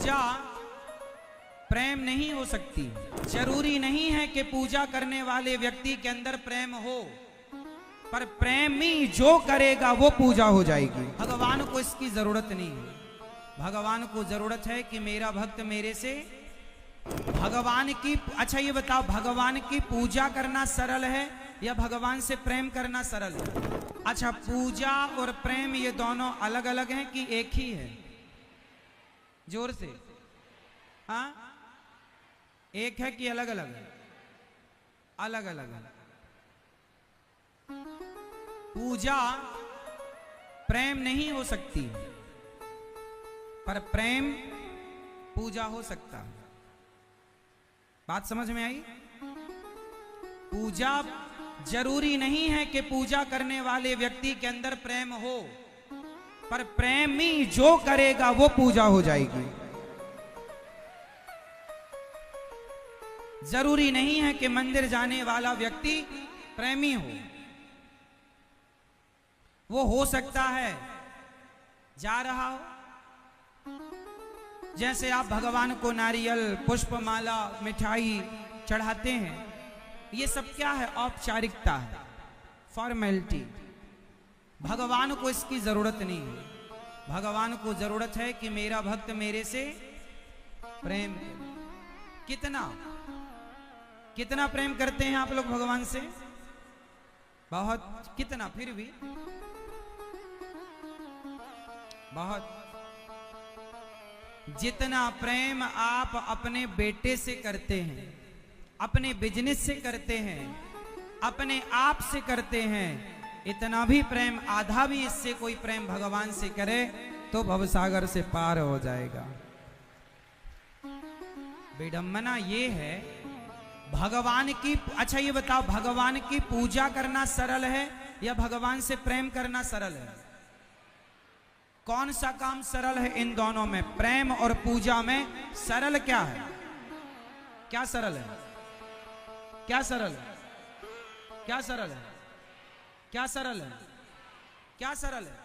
पूजा प्रेम नहीं हो सकती। जरूरी नहीं है कि पूजा करने वाले व्यक्ति के अंदर प्रेम हो, पर प्रेमी जो करेगा वो पूजा हो जाएगी। भगवान को इसकी जरूरत नहीं है। भगवान को जरूरत है कि मेरा भक्त मेरे से भगवान की, अच्छा ये बताओ, भगवान की पूजा करना सरल है या भगवान से प्रेम करना सरल है? अच्छा, पूजा और प्रेम ये दोनों अलग अलग हैं कि एक ही है? जोर से, हाँ, एक है कि अलग अलग है? अलग अलग है। पूजा प्रेम नहीं हो सकती, पर प्रेम पूजा हो सकता है। बात समझ में आई? पूजा जरूरी नहीं है कि पूजा करने वाले व्यक्ति के अंदर प्रेम हो, पर प्रेमी जो करेगा वो पूजा हो जाएगी। जरूरी नहीं है कि मंदिर जाने वाला व्यक्ति प्रेमी हो। वो हो सकता है जा रहा हो, जैसे आप भगवान को नारियल, पुष्पमाला, मिठाई चढ़ाते हैं, ये सब क्या है? औपचारिकता है, फॉर्मेलिटी। भगवान को इसकी जरूरत नहीं है। भगवान को जरूरत है कि मेरा भक्त मेरे से प्रेम करे। कितना कितना प्रेम करते हैं आप लोग भगवान से? बहुत। कितना? फिर भी बहुत। जितना प्रेम आप अपने बेटे से करते हैं, अपने बिजनेस से करते हैं, अपने आप से करते हैं, इतना भी प्रेम, आधा भी इससे कोई प्रेम भगवान से करे तो भवसागर से पार हो जाएगा। विडंबना ये है भगवान की। अच्छा ये बताओ, भगवान की पूजा करना सरल है या भगवान से प्रेम करना सरल है? कौन सा काम सरल है इन दोनों में? प्रेम और पूजा में सरल क्या है? क्या सरल है? क्या सरल है? क्या सरल है? क्या सरल है? क्या सरल है?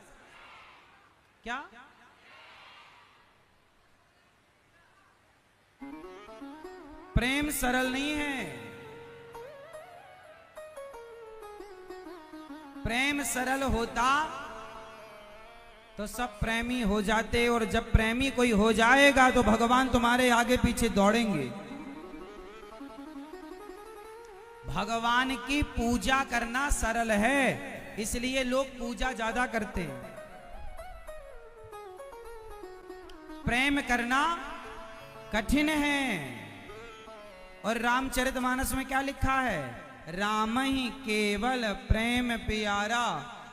क्या? प्रेम सरल नहीं है। प्रेम सरल होता तो सब प्रेमी हो जाते, और जब प्रेमी कोई हो जाएगा तो भगवान तुम्हारे आगे पीछे दौड़ेंगे। भगवान की पूजा करना सरल है, इसलिए लोग पूजा ज्यादा करते हैं। प्रेम करना कठिन है। और रामचरितमानस में क्या लिखा है? राम ही केवल प्रेम प्यारा।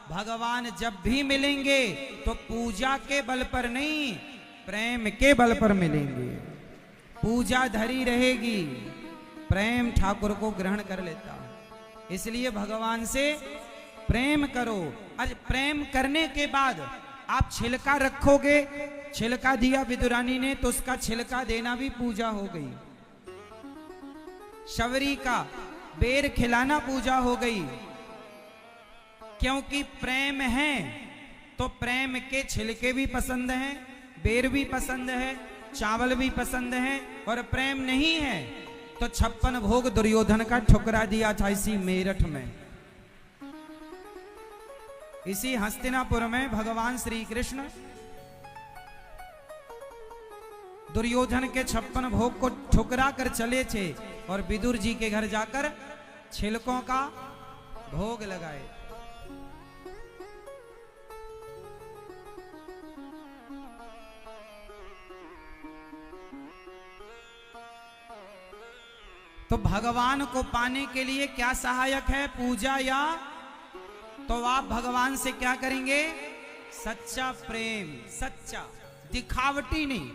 भगवान जब भी मिलेंगे तो पूजा के बल पर नहीं, प्रेम के बल पर मिलेंगे। पूजा धरी रहेगी, प्रेम ठाकुर को ग्रहण कर लेता। इसलिए भगवान से प्रेम करो। आज प्रेम करने के बाद आप छिलका रखोगे, छिलका दिया विदुरानी ने तो उसका छिलका देना भी पूजा हो गई। शबरी का बेर खिलाना पूजा हो गई। क्योंकि प्रेम है तो प्रेम के छिलके भी पसंद हैं, बेर भी पसंद है, चावल भी पसंद है। और प्रेम नहीं है तो 56 भोग दुर्योधन का ठुकरा दिया था इसी मेरठ में। इसी हस्तिनापुर में भगवान श्री कृष्ण दुर्योधन के 56 भोग को ठुकरा कर चले थे और विदुर जी के घर जाकर छिलकों का भोग लगाए। तो भगवान को पाने के लिए क्या सहायक है? पूजा। या तो आप भगवान से क्या करेंगे? सच्चा प्रेम, सच्चा, दिखावटी नहीं,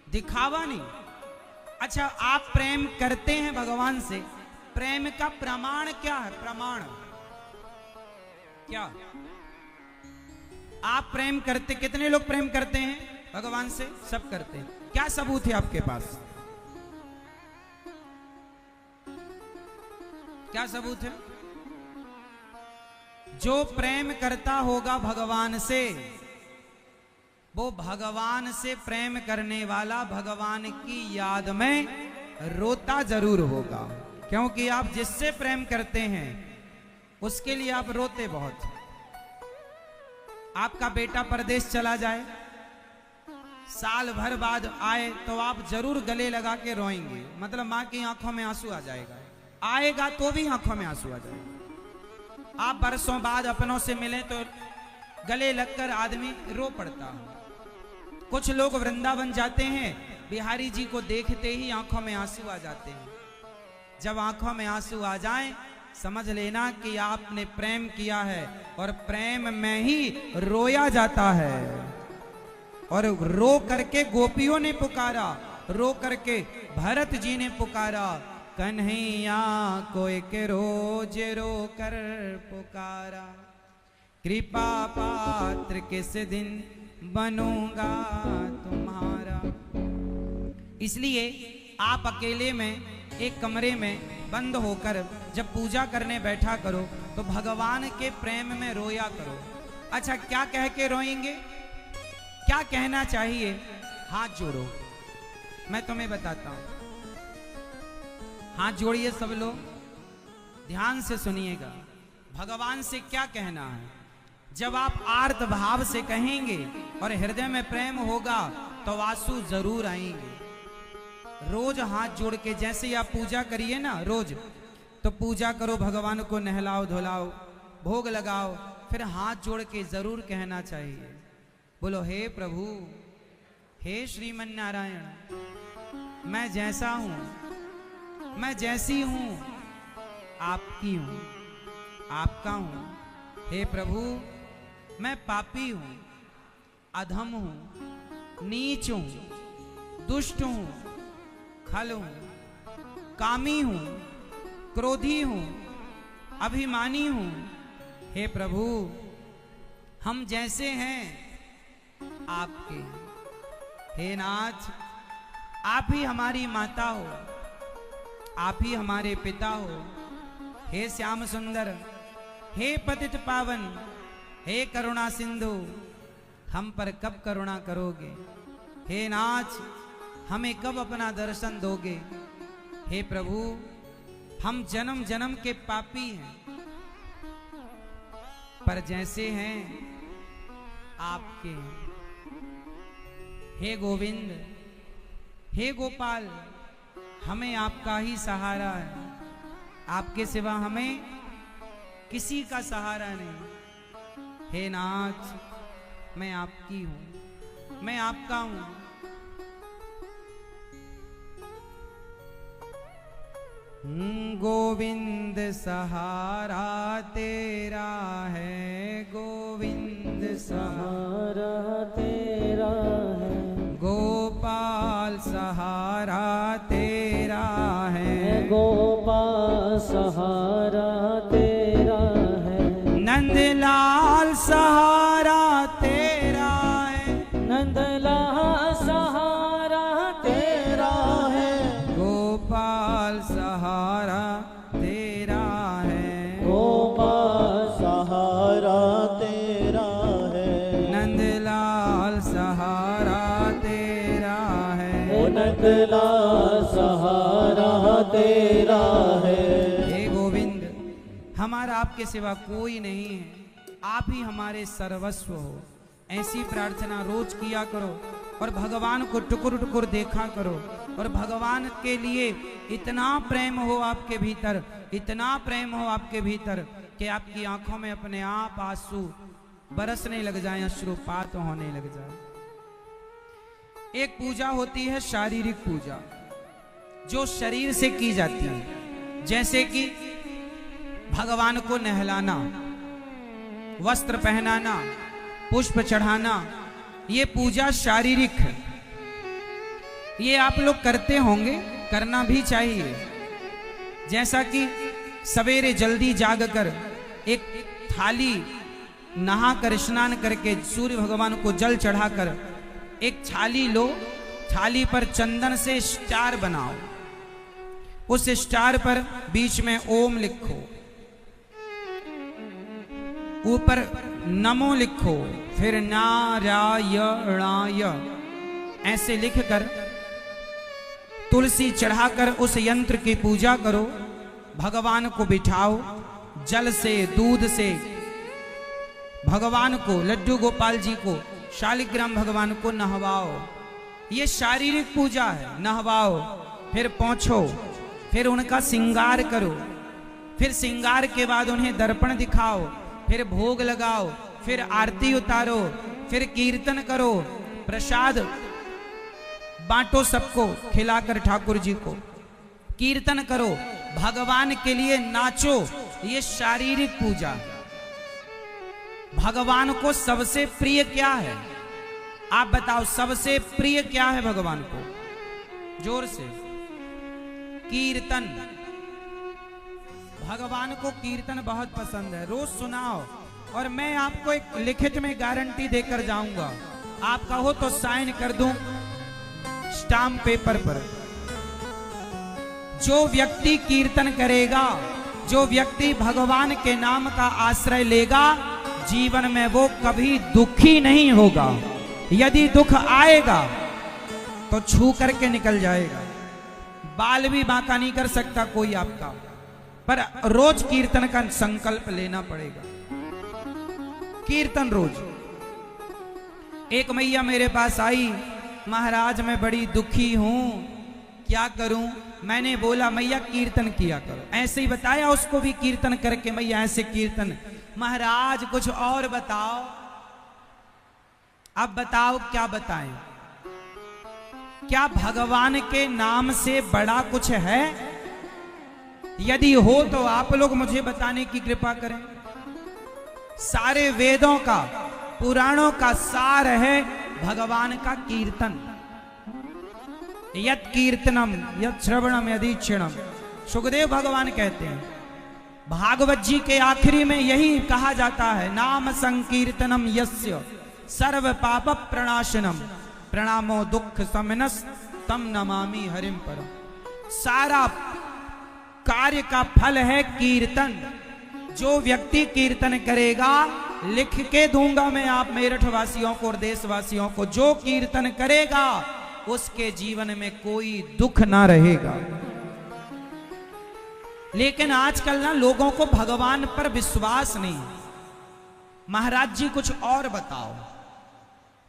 दिखावा नहीं। अच्छा, आप प्रेम करते हैं भगवान से, प्रेम का प्रमाण क्या है? प्रमाण क्या? आप प्रेम करते, कितने लोग प्रेम करते हैं भगवान से? सब करते हैं। क्या सबूत है आपके पास? क्या सबूत है? जो प्रेम करता होगा भगवान से वो भगवान से प्रेम करने वाला भगवान की याद में रोता जरूर होगा, क्योंकि आप जिससे प्रेम करते हैं उसके लिए आप रोते बहुत। आपका बेटा परदेश चला जाए, साल भर बाद आए तो आप जरूर गले लगा के रोएंगे, मतलब माँ की आंखों में आंसू आ जाएगा, आएगा तो भी आंखों में आंसू आ जाएगा। आप बरसों बाद अपनों से मिले तो गले लगकर आदमी रो पड़ता है। कुछ लोग वृंदावन जाते हैं, बिहारी जी को देखते ही आंखों में आंसू आ जाते हैं। जब आंखों में आंसू आ जाएं, समझ लेना कि आपने प्रेम किया है, और प्रेम में ही रोया जाता है। और रो करके गोपियों ने पुकारा, रो करके भरत जी ने पुकारा, कन्हैया को एक रोज रो कर पुकारा, कृपा पात्र किस दिन बनूंगा तुम्हारा। इसलिए आप अकेले में एक कमरे में बंद होकर जब पूजा करने बैठा करो तो भगवान के प्रेम में रोया करो। अच्छा, क्या कह के रोएंगे, क्या कहना चाहिए? हाथ जोड़ो, मैं तुम्हें बताता हूं। हाथ जोड़िए सब लोग, ध्यान से सुनिएगा। भगवान से क्या कहना है? जब आप आर्त भाव से कहेंगे और हृदय में प्रेम होगा तो आंसू जरूर आएंगे। रोज हाथ जोड़ के, जैसे आप पूजा करिए ना रोज, तो पूजा करो, भगवान को नहलाओ धुलाओ, भोग लगाओ, फिर हाथ जोड़ के जरूर कहना चाहिए, बोलो हे प्रभु, हे श्रीमन नारायण, मैं जैसा हूं, मैं जैसी हूं, आपकी हूं, आपका हूं। हे प्रभु, मैं पापी हूं, अधम हूं, नीच हूं, दुष्ट हूं, खल हूं, कामी हूं, क्रोधी हूं, अभिमानी हूं। हे प्रभु, हम जैसे हैं आपके। हे नाथ, आप ही हमारी माता हो, आप ही हमारे पिता हो। हे श्याम सुंदर, हे पतित पावन, हे करुणा सिंधु, हम पर कब करुणा करोगे? हे नाथ, हमें कब अपना दर्शन दोगे? हे प्रभु, हम जन्म जन्म के पापी हैं, पर जैसे हैं आपके। हे गोविंद, हे गोपाल, हमें आपका ही सहारा है, आपके सिवा हमें किसी का सहारा नहीं। हे नाथ, मैं आपकी हूं, मैं आपका हूं। गोविंद सहारा तेरा है, गोविंद सहारा तेरा है, गोपाल सहारा तेरा है, गोपाल सहारा तेरा है, नंदलाल सहारा तेरा है, नंदलाल सहारा तेरा है, गोपाल सहारा तेरा है, गोपाल सहारा तेरा है, नंदलाल सहारा तेरा है, नंदलाल सहारा तेरा है। हे गोविंद, हमारा आपके सिवा कोई नहीं है, आप ही हमारे सर्वस्व हो। ऐसी प्रार्थना रोज किया करो और भगवान को टुकुर टुकुर देखा करो, और भगवान के लिए इतना प्रेम हो आपके भीतर, इतना प्रेम हो आपके भीतर कि आपकी आंखों में अपने आप आंसू बरसने लग जाए, अश्रुपात होने लग जाए। एक पूजा होती है शारीरिक पूजा, जो शरीर से की जाती है, जैसे कि भगवान को नहलाना, वस्त्र पहनाना, पुष्प चढ़ाना, ये पूजा शारीरिक है। ये आप लोग करते होंगे, करना भी चाहिए। जैसा कि सवेरे जल्दी जागकर एक थाली नहाकर स्नान करके सूर्य भगवान को जल चढ़ाकर एक छाली लो, छाली पर चंदन से स्टार बनाओ, उस स्टार पर बीच में ओम लिखो, ऊपर नमो लिखो, फिर नारायणाय ऐसे लिखकर तुलसी चढ़ाकर उस यंत्र की पूजा करो। भगवान को बिठाओ, जल से दूध से भगवान को, लड्डू गोपाल जी को, शालिग्राम भगवान को नहवाओ। ये शारीरिक पूजा है। नहवाओ, फिर पोंछो, फिर उनका श्रृंगार करो, फिर श्रृंगार के बाद उन्हें दर्पण दिखाओ, फिर भोग लगाओ, फिर आरती उतारो, फिर कीर्तन करो, प्रसाद बांटो, सबको खिलाकर ठाकुर जी को कीर्तन करो, भगवान के लिए नाचो। ये शारीरिक पूजा। भगवान को सबसे प्रिय क्या है? आप बताओ, सबसे प्रिय क्या है भगवान को? जोर से। कीर्तन। भगवान को कीर्तन बहुत पसंद है। रोज सुनाओ। और मैं आपको एक लिखित में गारंटी देकर जाऊंगा, आप कहो तो साइन कर दूं स्टाम्प पेपर पर। जो व्यक्ति कीर्तन करेगा, जो व्यक्ति भगवान के नाम का आश्रय लेगा, जीवन में वो कभी दुखी नहीं होगा। यदि दुख आएगा तो छू करके निकल जाएगा। बाल भी बांका नहीं कर सकता कोई आपका, पर रोज कीर्तन का संकल्प लेना पड़ेगा। कीर्तन रोज। एक मैया मेरे पास आई, महाराज मैं बड़ी दुखी हूं, क्या करूं? मैंने बोला मैया कीर्तन किया करो। ऐसे ही बताया उसको भी कीर्तन करके, मैया ऐसे कीर्तन। महाराज कुछ और बताओ। अब बताओ क्या बताएं? क्या भगवान के नाम से बड़ा कुछ है? यदि हो तो आप लोग मुझे बताने की कृपा करें। सारे वेदों का, पुराणों का सार है भगवान का कीर्तन। यत् कीर्तनम यत् श्रवणम यदीक्षणम, सुखदेव भगवान कहते हैं। भागवत जी के आखिरी में यही कहा जाता है, नाम संकीर्तनम यस्य सर्व पाप प्रणाशनम प्रणामो दुख समनस तम नमामि हरिम परम। सारा कार्य का फल है कीर्तन। जो व्यक्ति कीर्तन करेगा, लिख के दूंगा मैं आप मेरठ वासियों को और देशवासियों को, जो कीर्तन करेगा उसके जीवन में कोई दुख ना रहेगा। लेकिन आजकल ना लोगों को भगवान पर विश्वास नहीं। महाराज जी कुछ और बताओ।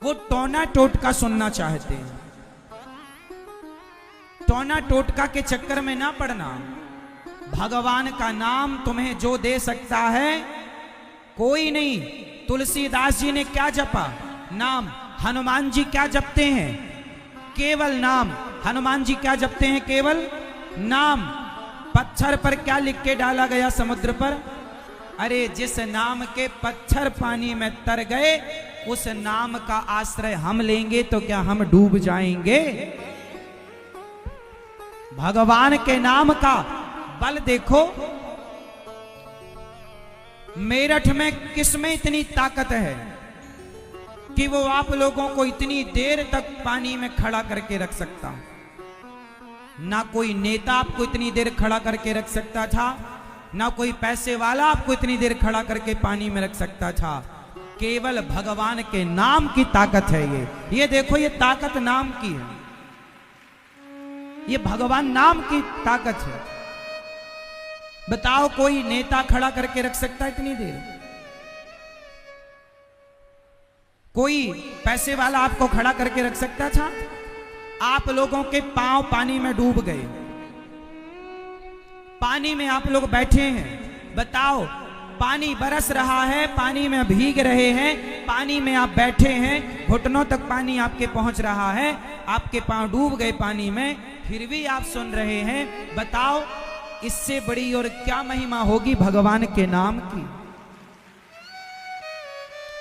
वो टोना टोटका सुनना चाहते हैं। टोना टोटका के चक्कर में ना पड़ना। भगवान का नाम तुम्हें जो दे सकता है कोई नहीं। तुलसीदास जी ने क्या जपा? नाम। हनुमान जी क्या जपते हैं? केवल नाम। हनुमान जी क्या जपते हैं? केवल नाम। पत्थर पर क्या लिख के डाला गया समुद्र पर? अरे जिस नाम के पत्थर पानी में तर गए, उस नाम का आश्रय हम लेंगे तो क्या हम डूब जाएंगे? भगवान के नाम का बल देखो। मेरठ में किसमें इतनी ताकत है कि वो आप लोगों को इतनी देर तक पानी में खड़ा करके रख सकता? ना कोई नेता आपको इतनी देर खड़ा करके रख सकता था, ना कोई पैसे वाला आपको इतनी देर खड़ा करके पानी में रख सकता था। केवल भगवान के नाम की ताकत है ये देखो, ये ताकत नाम की है। ये भगवान नाम की ताकत है। बताओ कोई नेता खड़ा करके रख सकता है इतनी देर? कोई पैसे वाला आपको खड़ा करके रख सकता था? आप लोगों के पांव पानी में डूब गए, पानी में आप लोग बैठे हैं। बताओ, पानी बरस रहा है, पानी में भीग रहे हैं, पानी में आप बैठे हैं, घुटनों तक पानी आपके पहुंच रहा है, आपके पांव डूब गए पानी में, फिर भी आप सुन रहे हैं। बताओ इससे बड़ी और क्या महिमा होगी भगवान के नाम की?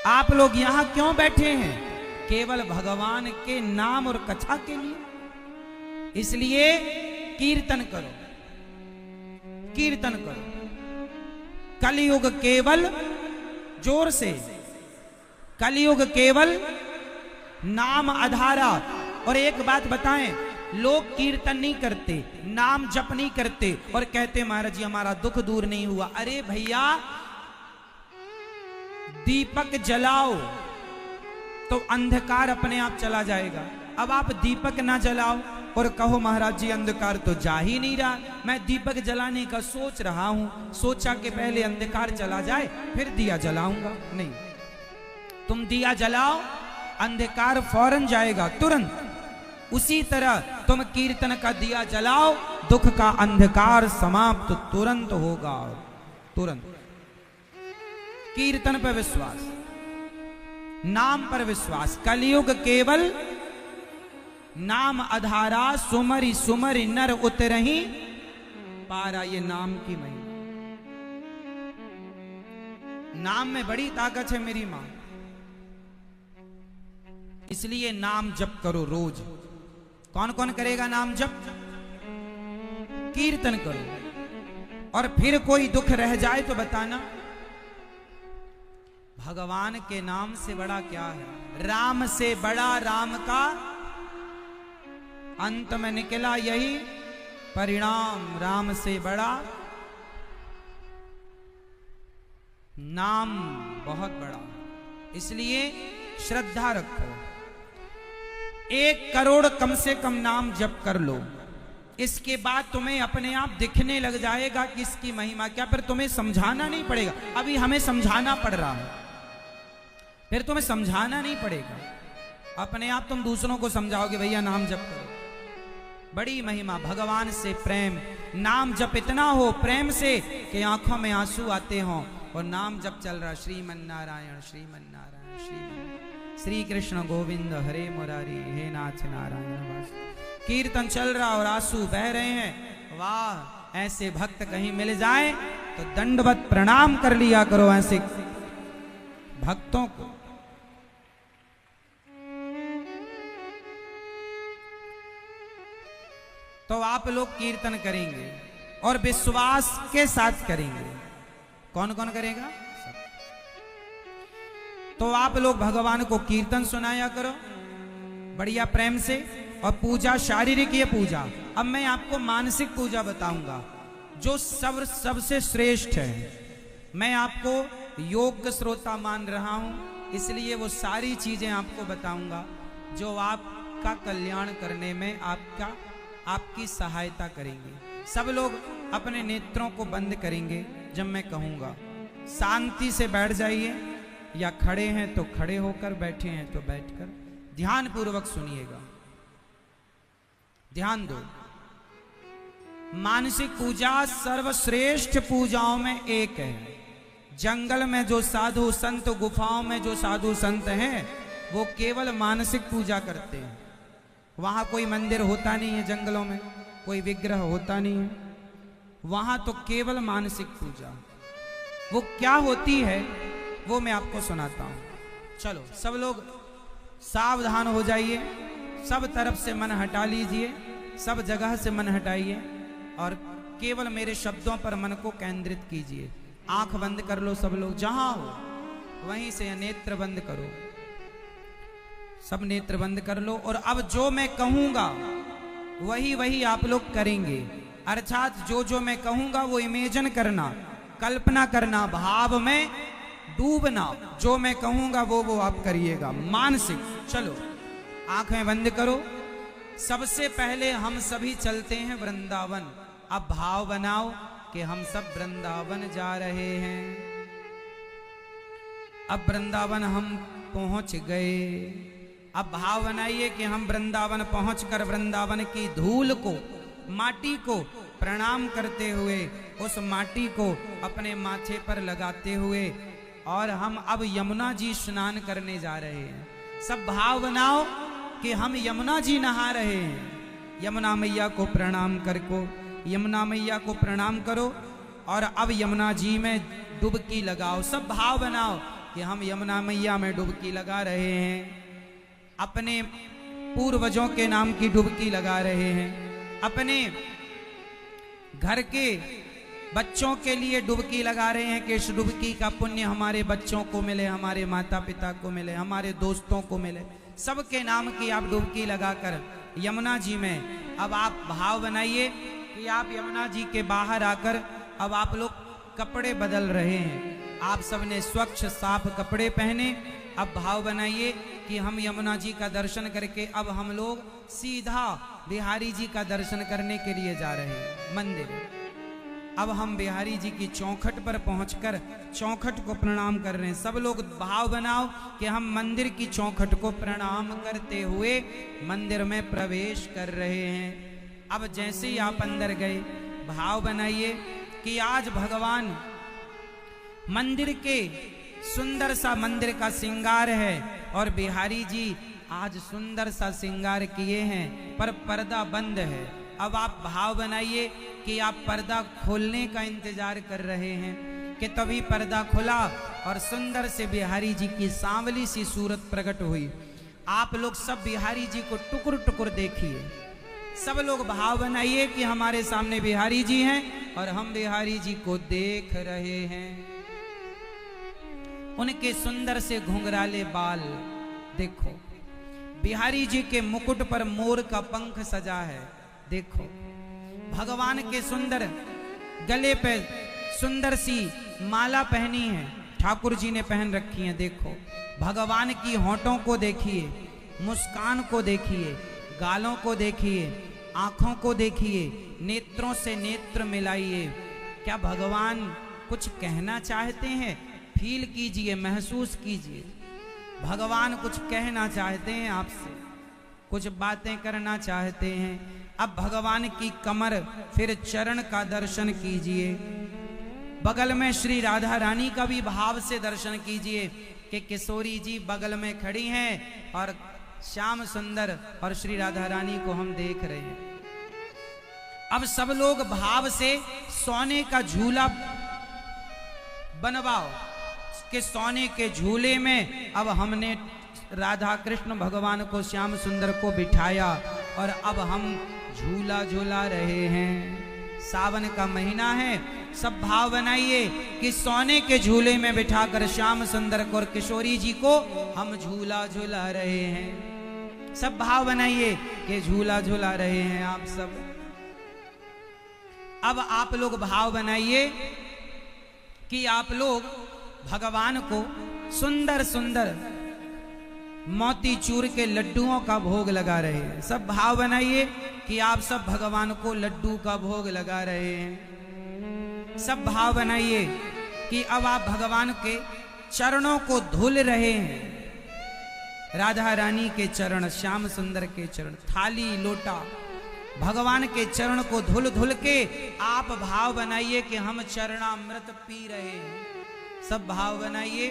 आप लोग यहां क्यों बैठे हैं? केवल भगवान के नाम और कथा के लिए। इसलिए कीर्तन करो, कीर्तन करो। कलयुग केवल, जोर से, कलयुग केवल नाम आधारा। और एक बात बताएं, लोग कीर्तन नहीं करते, नाम जप नहीं करते और कहते महाराज जी हमारा दुख दूर नहीं हुआ। अरे भैया, दीपक जलाओ तो अंधकार अपने आप चला जाएगा। अब आप दीपक ना जलाओ और कहो महाराज जी अंधकार तो जा ही नहीं रहा, मैं दीपक जलाने का सोच रहा हूं, सोचा कि पहले अंधकार चला जाए फिर दिया जलाऊंगा। नहीं, तुम दिया जलाओ, अंधकार फौरन जाएगा तुरंत। उसी तरह तुम कीर्तन का दिया जलाओ, दुख का अंधकार समाप्त तुरंत होगा। तुरंत कीर्तन पर विश्वास, नाम पर विश्वास। कलयुग केवल नाम आधारा, सुमरि सुमरि नर उतरही पारा। ये नाम की महिमा, नाम में बड़ी ताकत है मेरी मां, इसलिए नाम जप करो रोज। कौन कौन करेगा नाम जप? कीर्तन करो। और फिर कोई दुख रह जाए तो बताना। भगवान के नाम से बड़ा क्या है? राम से बड़ा राम का अंत में निकला यही परिणाम। राम से बड़ा नाम बहुत बड़ा, इसलिए श्रद्धा रखो। 1 करोड़ कम से कम नाम जप कर लो, इसके बाद तुम्हें अपने आप दिखने लग जाएगा कि इसकी महिमा क्या। पर तुम्हें समझाना नहीं पड़ेगा, अभी हमें समझाना पड़ रहा है, फिर तुम्हें समझाना नहीं पड़ेगा, अपने आप तुम दूसरों को समझाओगे भैया नाम जप करो। बड़ी महिमा, भगवान से प्रेम। नाम जप इतना हो प्रेम से कि आंखों में आंसू आते हों, और नाम जप चल रहा श्रीमन्नारायण श्रीमन्नारायण श्रीमन श्री कृष्ण गोविंद हरे मुरारी हे नाथ नारायण वास। कीर्तन चल रहा और आंसू बह रहे हैं। वाह, ऐसे भक्त कहीं मिल जाए तो दंडवत प्रणाम कर लिया करो ऐसे भक्तों को। तो आप लोग कीर्तन करेंगे और विश्वास के साथ करेंगे। कौन कौन करेगा? सब। तो आप लोग भगवान को कीर्तन सुनाया करो बढ़िया प्रेम से। और पूजा शारीरिक ये पूजा। अब मैं आपको मानसिक पूजा बताऊंगा जो सबसे श्रेष्ठ है। मैं आपको योग श्रोता मान रहा हूं, इसलिए वो सारी चीजें आपको बताऊंगा जो आपका कल्याण करने में आपकी सहायता करेंगे। सब लोग अपने नेत्रों को बंद करेंगे जब मैं कहूंगा। शांति से बैठ जाइए, या खड़े हैं तो खड़े होकर, बैठे हैं तो बैठकर ध्यान पूर्वक सुनिएगा। ध्यान दो। मानसिक पूजा सर्वश्रेष्ठ पूजाओं में एक है। जंगल में जो साधु संत, गुफाओं में जो साधु संत हैं, वो केवल मानसिक पूजा करते हैं। वहां कोई मंदिर होता नहीं है, जंगलों में कोई विग्रह होता नहीं है, वहां तो केवल मानसिक पूजा। वो क्या होती है वो मैं आपको सुनाता हूं। चलो सब लोग सावधान हो जाइए, सब तरफ से मन हटा लीजिए, सब जगह से मन हटाइए और केवल मेरे शब्दों पर मन को केंद्रित कीजिए। आंख बंद कर लो सब लोग, जहां हो वहीं से नेत्र बंद करो, सब नेत्र बंद कर लो। और अब जो मैं कहूंगा वही आप लोग करेंगे। अर्थात जो मैं कहूंगा वो इमेजिन करना, कल्पना करना, भाव में डूबना। जो मैं कहूंगा वो आप करिएगा मानसिक। चलो आंखें बंद करो। सबसे पहले हम सभी चलते हैं वृंदावन। अब भाव बनाओ कि हम सब वृंदावन जा रहे हैं। अब वृंदावन हम पहुंच गए। अब भाव बनाइए कि हम वृंदावन पहुंचकर वृंदावन की धूल को, माटी को प्रणाम करते हुए, उस माटी को अपने माथे पर लगाते हुए, और हम अब यमुना जी स्नान करने जा रहे हैं। सब भाव बनाओ कि हम यमुना जी नहा रहे हैं। यमुना मैया को प्रणाम करको, यमुना मैया को प्रणाम करो और अब यमुना जी में डुबकी लगाओ। सब भाव बनाओ कि हम यमुना मैया में डुबकी लगा रहे हैं। अपने पूर्वजों के नाम की डुबकी लगा रहे हैं। अपने घर के बच्चों के लिए डुबकी लगा रहे हैं कि इस डुबकी का पुण्य हमारे बच्चों को मिले, हमारे माता पिता को मिले, हमारे दोस्तों को मिले। सबके नाम की आप डुबकी लगाकर यमुना जी में अब आप भाव बनाइए कि आप यमुना जी के बाहर आकर अब आप लोग कपड़े बदल रहे हैं। आप सबने स्वच्छ साफ कपड़े पहने। अब भाव बनाइए कि हम यमुना जी का दर्शन करके अब हम लोग सीधा बिहारी जी का दर्शन करने के लिए जा रहे हैं मंदिर। अब हम बिहारी जी की चौखट पर पहुंचकर चौखट को प्रणाम कर रहे हैं। सब लोग भाव बनाओ कि हम मंदिर की चौखट को प्रणाम करते हुए मंदिर में प्रवेश कर रहे हैं। अब जैसे ही आप अंदर गए, भाव बनाइए कि आज भगवान मंदिर के सुंदर सा मंदिर का श्रृंगार है और बिहारी जी आज सुंदर सा श्रृंगार किए हैं, पर पर्दा बंद है। अब आप भाव बनाइए कि आप पर्दा खोलने का इंतजार कर रहे हैं कि तभी पर्दा खुला और सुंदर से बिहारी जी की सांवली सी सूरत प्रकट हुई। आप लोग सब बिहारी जी को टुकुर टुकुर देखिए। सब लोग भाव बनाइए कि हमारे सामने बिहारी जी हैं और हम बिहारी जी को देख रहे हैं। उनके सुंदर से घुंघराले बाल देखो, बिहारी जी के मुकुट पर मोर का पंख सजा है। देखो भगवान के सुंदर गले पे सुंदर सी माला पहनी है, ठाकुर जी ने पहन रखी है। देखो भगवान की होंठों को देखिए, मुस्कान को देखिए, गालों को देखिए, आंखों को देखिए, नेत्रों से नेत्र मिलाइए। क्या भगवान कुछ कहना चाहते हैं? फील कीजिए, महसूस कीजिए। भगवान कुछ कहना चाहते हैं आपसे, कुछ बातें करना चाहते हैं। अब भगवान की कमर फिर चरण का दर्शन कीजिए। बगल में श्री राधा रानी का भी भाव से दर्शन कीजिए कि किशोरी जी बगल में खड़ी हैं और श्याम सुंदर और श्री राधा रानी को हम देख रहे हैं। अब सब लोग भाव से सोने का झूला बनवाओ कि सोने के झूले में अब हमने राधा कृष्ण भगवान को श्याम सुंदर को बिठाया और अब हम झूला झूला रहे हैं। सावन का महीना है, सब भाव बनाइए कि सोने के झूले में बिठाकर श्याम सुंदर को और किशोरी जी को हम झूला झूला रहे हैं। सब भाव बनाइए कि झूला झूला रहे हैं आप सब। अब आप लोग भाव बनाइए कि आप लोग भगवान को सुंदर सुंदर मोतीचूर के लड्डुओं का भोग लगा रहे हैं। सब भाव बनाइए कि आप सब भगवान को लड्डू का भोग लगा रहे हैं। सब भाव बनाइए कि अब आप भगवान के चरणों को धुल रहे हैं। राधा रानी के चरण, श्याम सुंदर के चरण, थाली लोटा भगवान के चरण को धुल धुल के आप भाव बनाइए कि हम चरणामृत पी रहे हैं। सब भाव बनाइए,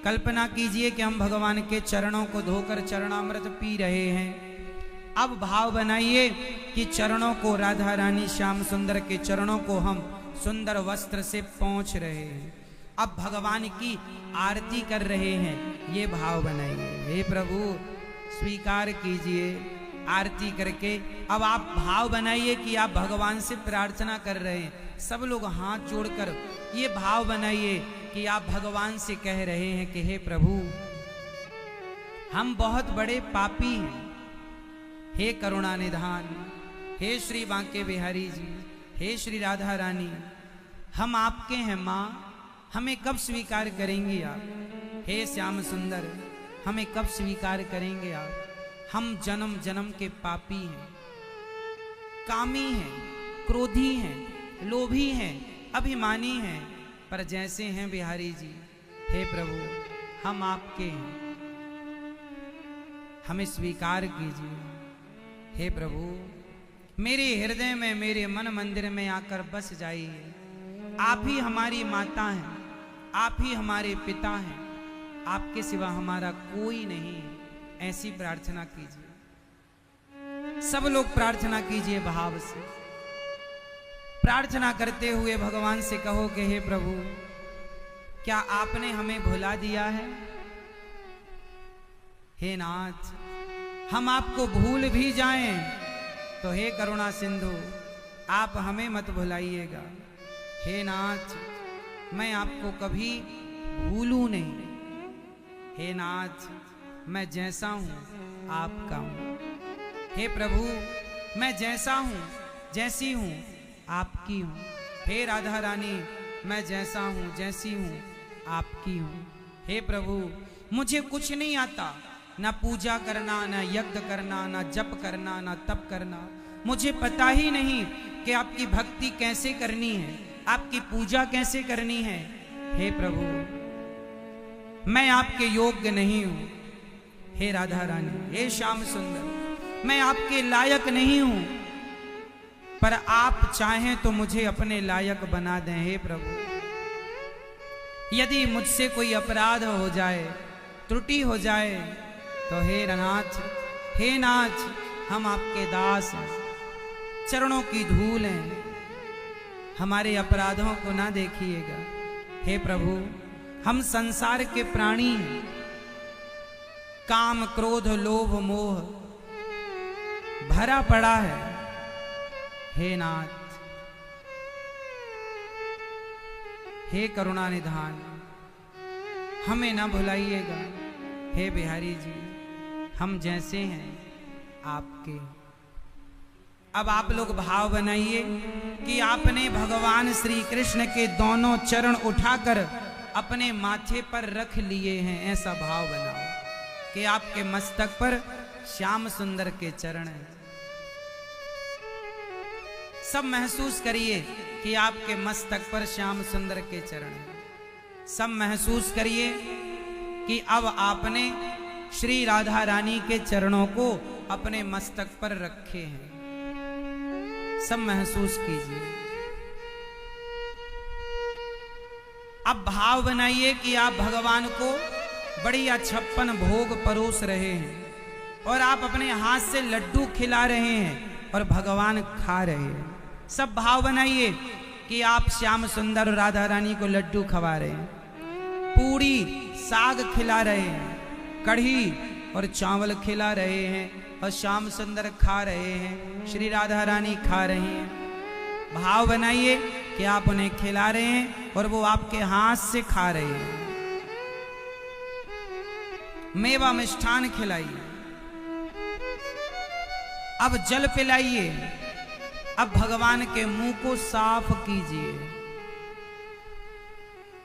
कल्पना कीजिए कि हम भगवान के चरणों को धोकर चरणामृत पी रहे हैं। अब भाव बनाइए कि चरणों को, राधा रानी श्याम सुंदर के चरणों को हम सुंदर वस्त्र से पोंछ रहे हैं। अब भगवान की आरती कर रहे हैं। ये भाव बनाइए। हे प्रभु स्वीकार कीजिए आरती करके। अब आप भाव बनाइए कि आप भगवान से प्रार्थना कर रहे हैं। सब लोग हाथ जोड़कर ये भाव बनाइए कि आप भगवान से कह रहे हैं कि हे प्रभु हम बहुत बड़े पापी हैं, हे करुणा निधान, हे श्री बांके बिहारी जी, हे श्री राधा रानी, हम आपके हैं माँ, हमें कब स्वीकार करेंगे आप? हे श्याम सुंदर हमें कब स्वीकार करेंगे आप? हम जन्म जन्म के पापी हैं, कामी हैं, क्रोधी हैं, लोभी हैं, अभिमानी हैं, पर जैसे हैं बिहारी जी, हे प्रभु हम आपके हैं, हमें स्वीकार कीजिए। हे प्रभु मेरे हृदय में, मेरे मन मंदिर में आकर बस जाइए। आप ही हमारी माता हैं, आप ही हमारे पिता हैं, आपके सिवा हमारा कोई नहीं है। ऐसी प्रार्थना कीजिए। सब लोग प्रार्थना कीजिए भाव से। प्रार्थना करते हुए भगवान से कहो कि हे प्रभु क्या आपने हमें भुला दिया है? हे नाथ हम आपको भूल भी जाएं तो हे करुणा सिंधु आप हमें मत भुलाइएगा। हे नाथ मैं आपको कभी भूलूं नहीं। हे नाथ मैं जैसा हूं आपका हूं। हे प्रभु मैं जैसा हूं, जैसी हूं आपकी हूं। हे राधा रानी मैं जैसा हूं, जैसी हूं आपकी हूं। हे प्रभु, मुझे कुछ नहीं आता, ना पूजा करना, ना यज्ञ करना, ना जप करना, ना तप करना। मुझे पता ही नहीं कि आपकी भक्ति कैसे करनी है, आपकी पूजा कैसे करनी है। हे प्रभु, मैं आपके योग्य नहीं हूं। हे राधा रानी, हे श्याम सुंदर, मैं आपके लायक नहीं हूं, पर आप चाहें तो मुझे अपने लायक बना दें। हे प्रभु, यदि मुझसे कोई अपराध हो जाए, त्रुटि हो जाए, तो हे नाथ, हे नाथ, हम आपके दास हैं, चरणों की धूल हैं, हमारे अपराधों को ना देखिएगा। हे प्रभु, हम संसार के प्राणी हैं, काम क्रोध लोभ मोह भरा पड़ा है। हे नाथ, हे करुणा निधान, हमें ना भुलाइएगा। हे बिहारी जी, हम जैसे हैं आपके। अब आप लोग भाव बनाइए कि आपने भगवान श्री कृष्ण के दोनों चरण उठाकर अपने माथे पर रख लिए हैं। ऐसा भाव बनाओ कि आपके मस्तक पर श्याम सुंदर के चरण हैं। सब महसूस करिए कि आपके मस्तक पर श्याम सुंदर के चरण हैं। सब महसूस करिए कि अब आपने श्री राधा रानी के चरणों को अपने मस्तक पर रखे हैं। सब महसूस कीजिए। अब भाव बनाइए कि आप भगवान को बढ़िया 56 भोग परोस रहे हैं और आप अपने हाथ से लड्डू खिला रहे हैं और भगवान खा रहे हैं। सब भाव बनाइए कि आप श्याम सुंदर और राधा रानी को लड्डू खवा रहे हैं, पूड़ी साग खिला रहे हैं, कढ़ी और चावल खिला रहे हैं और श्याम सुंदर खा रहे हैं, श्री राधा रानी खा रही हैं। भाव बनाइए कि आप उन्हें खिला रहे हैं और वो आपके हाथ से खा रहे हैं। मेवा मिष्ठान खिलाइए। अब जल पिलाइए। अब भगवान के मुंह को साफ कीजिए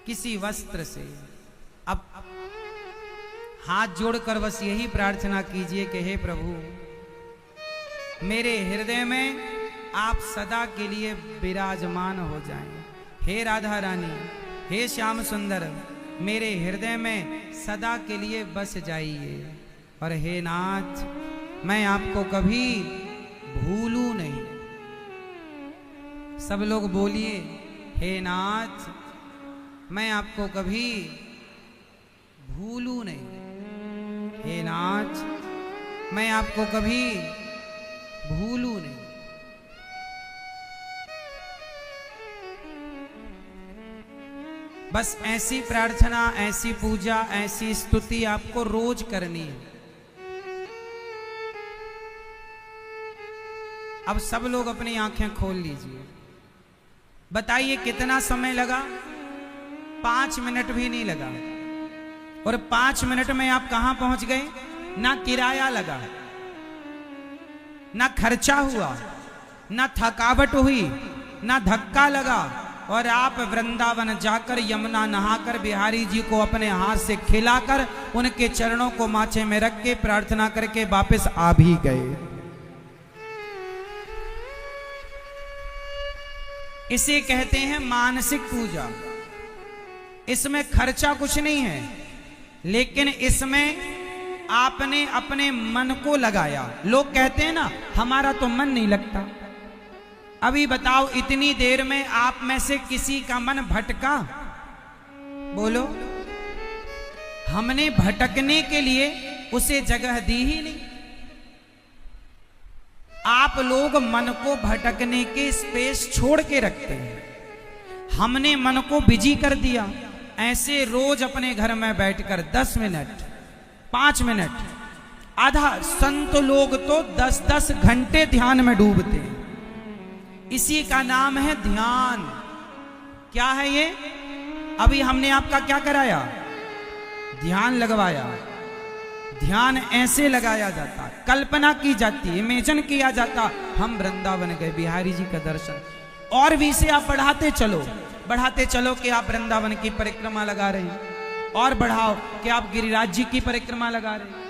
किसी वस्त्र से। अब हाथ जोड़कर बस यही प्रार्थना कीजिए कि हे प्रभु, मेरे हृदय में आप सदा के लिए विराजमान हो जाएं। हे राधा रानी, हे श्याम सुंदर, मेरे हृदय में सदा के लिए बस जाइए। और हे नाथ, मैं आपको कभी भूलूं नहीं। सब लोग बोलिए, हे नाथ, मैं आपको कभी भूलूं नहीं। हे नाथ, मैं आपको कभी भूलूं नहीं। बस ऐसी प्रार्थना, ऐसी पूजा, ऐसी स्तुति आपको रोज करनी है। अब सब लोग अपनी आंखें खोल लीजिए। बताइए कितना समय लगा? 5 मिनट भी नहीं लगा। और 5 मिनट में आप कहां पहुंच गए? ना किराया लगा, ना खर्चा हुआ, ना थकावट हुई, ना धक्का लगा, और आप वृंदावन जाकर यमुना नहाकर बिहारी जी को अपने हाथ से खिलाकर उनके चरणों को माथे में रख के प्रार्थना करके वापस आ भी गए। इसे कहते हैं मानसिक पूजा। इसमें खर्चा कुछ नहीं है, लेकिन इसमें आपने अपने मन को लगाया। लोग कहते हैं ना, हमारा तो मन नहीं लगता। अभी बताओ, इतनी देर में आप में से किसी का मन भटका? बोलो। हमने भटकने के लिए उसे जगह दी ही नहीं। आप लोग मन को भटकने के स्पेस छोड़ के रखते हैं। हमने मन को बिजी कर दिया। ऐसे रोज अपने घर में बैठकर 10 मिनट, 5 मिनट, आधा, संत लोग तो 10-10 घंटे ध्यान में डूबते हैं। इसी का नाम है ध्यान। क्या है ये? अभी हमने आपका क्या कराया? ध्यान लगवाया। ध्यान ऐसे लगाया जाता, कल्पना की जाती, इमेजिन किया जाता, हम वृंदावन गए, बिहारी जी का दर्शन, और भी से आप बढ़ाते चलो कि आप वृंदावन की परिक्रमा लगा रहे हैं, और बढ़ाओ कि आप गिरिराज जी की परिक्रमा लगा रहे हैं,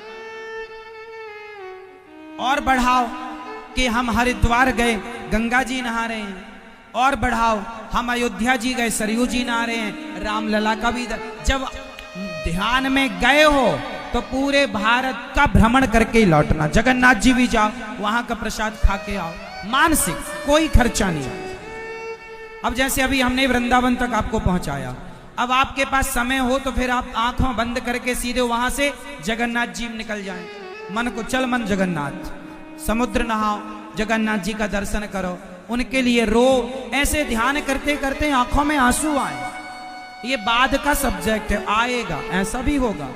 और बढ़ाओ कि हम हरिद्वार गए गंगा जी नहा रहे हैं, और बढ़ाओ हम अयोध्या जी गए सरयू जी नहा रहे हैं, रामलला का भी जब ध्यान में गए हो तो पूरे भारत का भ्रमण करके ही लौटना। जगन्नाथ जी भी जाओ, वहां का प्रसाद खा के आओ, मानसिक, कोई खर्चा नहीं। अब जैसे अभी हमने वृंदावन तक आपको पहुंचाया, अब आपके पास समय हो तो फिर आप आंखों बंद करके सीधे वहां से जगन्नाथ जी निकल जाएं। मन को चल मन जगन्नाथ, समुद्र नहाओ, जगन्नाथ जी का दर्शन करो, उनके लिए रो। ऐसे ध्यान करते करते आंखों में आंसू आए, ये बाद का सब्जेक्ट है, आएगा, ऐसा भी होगा।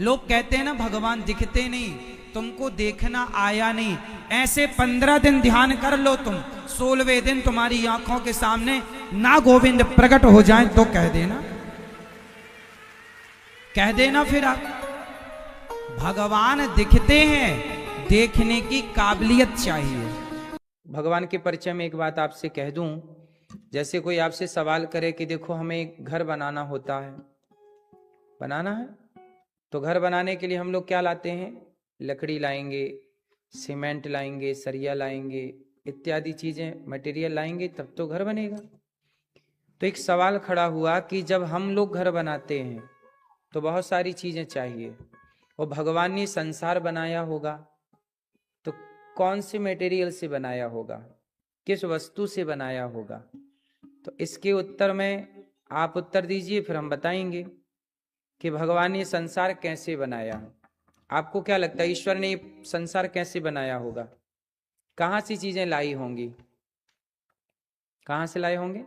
लोग कहते हैं ना भगवान दिखते नहीं, तुमको देखना आया नहीं। ऐसे 15 दिन ध्यान कर लो तुम, 16वें दिन तुम्हारी आंखों के सामने ना गोविंद प्रकट हो जाए तो कह देना फिर आप। भगवान दिखते हैं, देखने की काबिलियत चाहिए। भगवान के परिचय में एक बात आपसे कह दूं, जैसे कोई आपसे सवाल करे कि देखो हमें एक घर बनाना होता है, बनाना है तो घर बनाने के लिए हम लोग क्या लाते हैं? लकड़ी लाएंगे, सीमेंट लाएंगे, सरिया लाएंगे, इत्यादि चीजें मटेरियल लाएंगे, तब तो घर बनेगा। तो एक सवाल खड़ा हुआ कि जब हम लोग घर बनाते हैं तो बहुत सारी चीजें चाहिए, और भगवान ने संसार बनाया होगा तो कौन से मटेरियल से बनाया होगा, किस वस्तु से बनाया होगा? तो इसके उत्तर में आप उत्तर दीजिए, फिर हम बताएंगे कि भगवान ने संसार कैसे बनाया। आपको क्या लगता है ईश्वर ने संसार कैसे बनाया होगा? कहां से चीजें लाई होंगी? कहां से लाए होंगे?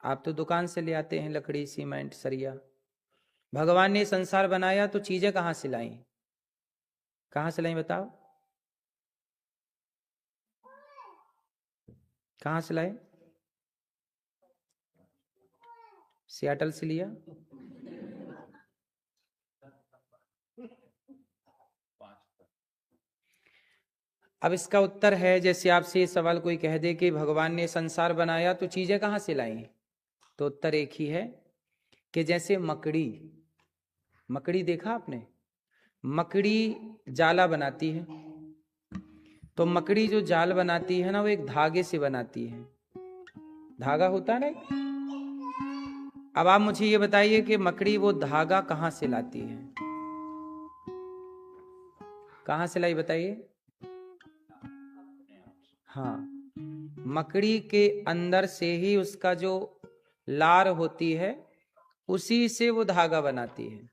आप तो दुकान से ले आते हैं लकड़ी, सीमेंट, सरिया। भगवान ने संसार बनाया तो चीजें कहां से लाई? कहां से लाई बताओ? कहां से लाए? सियाटल से लिया? अब इसका उत्तर है, जैसे आपसे ये सवाल कोई कह दे कि भगवान ने संसार बनाया तो चीजें कहां से लाई, तो उत्तर एक ही है कि जैसे मकड़ी देखा आपने? मकड़ी जाला बनाती है, तो मकड़ी जो जाल बनाती है ना, वो एक धागे से बनाती है, धागा होता है ना। अब आप मुझे ये बताइए कि मकड़ी वो धागा कहां से लाती है? कहां से लाई बताइए? हाँ, मकड़ी के अंदर से ही उसका जो लार होती है उसी से वो धागा बनाती है,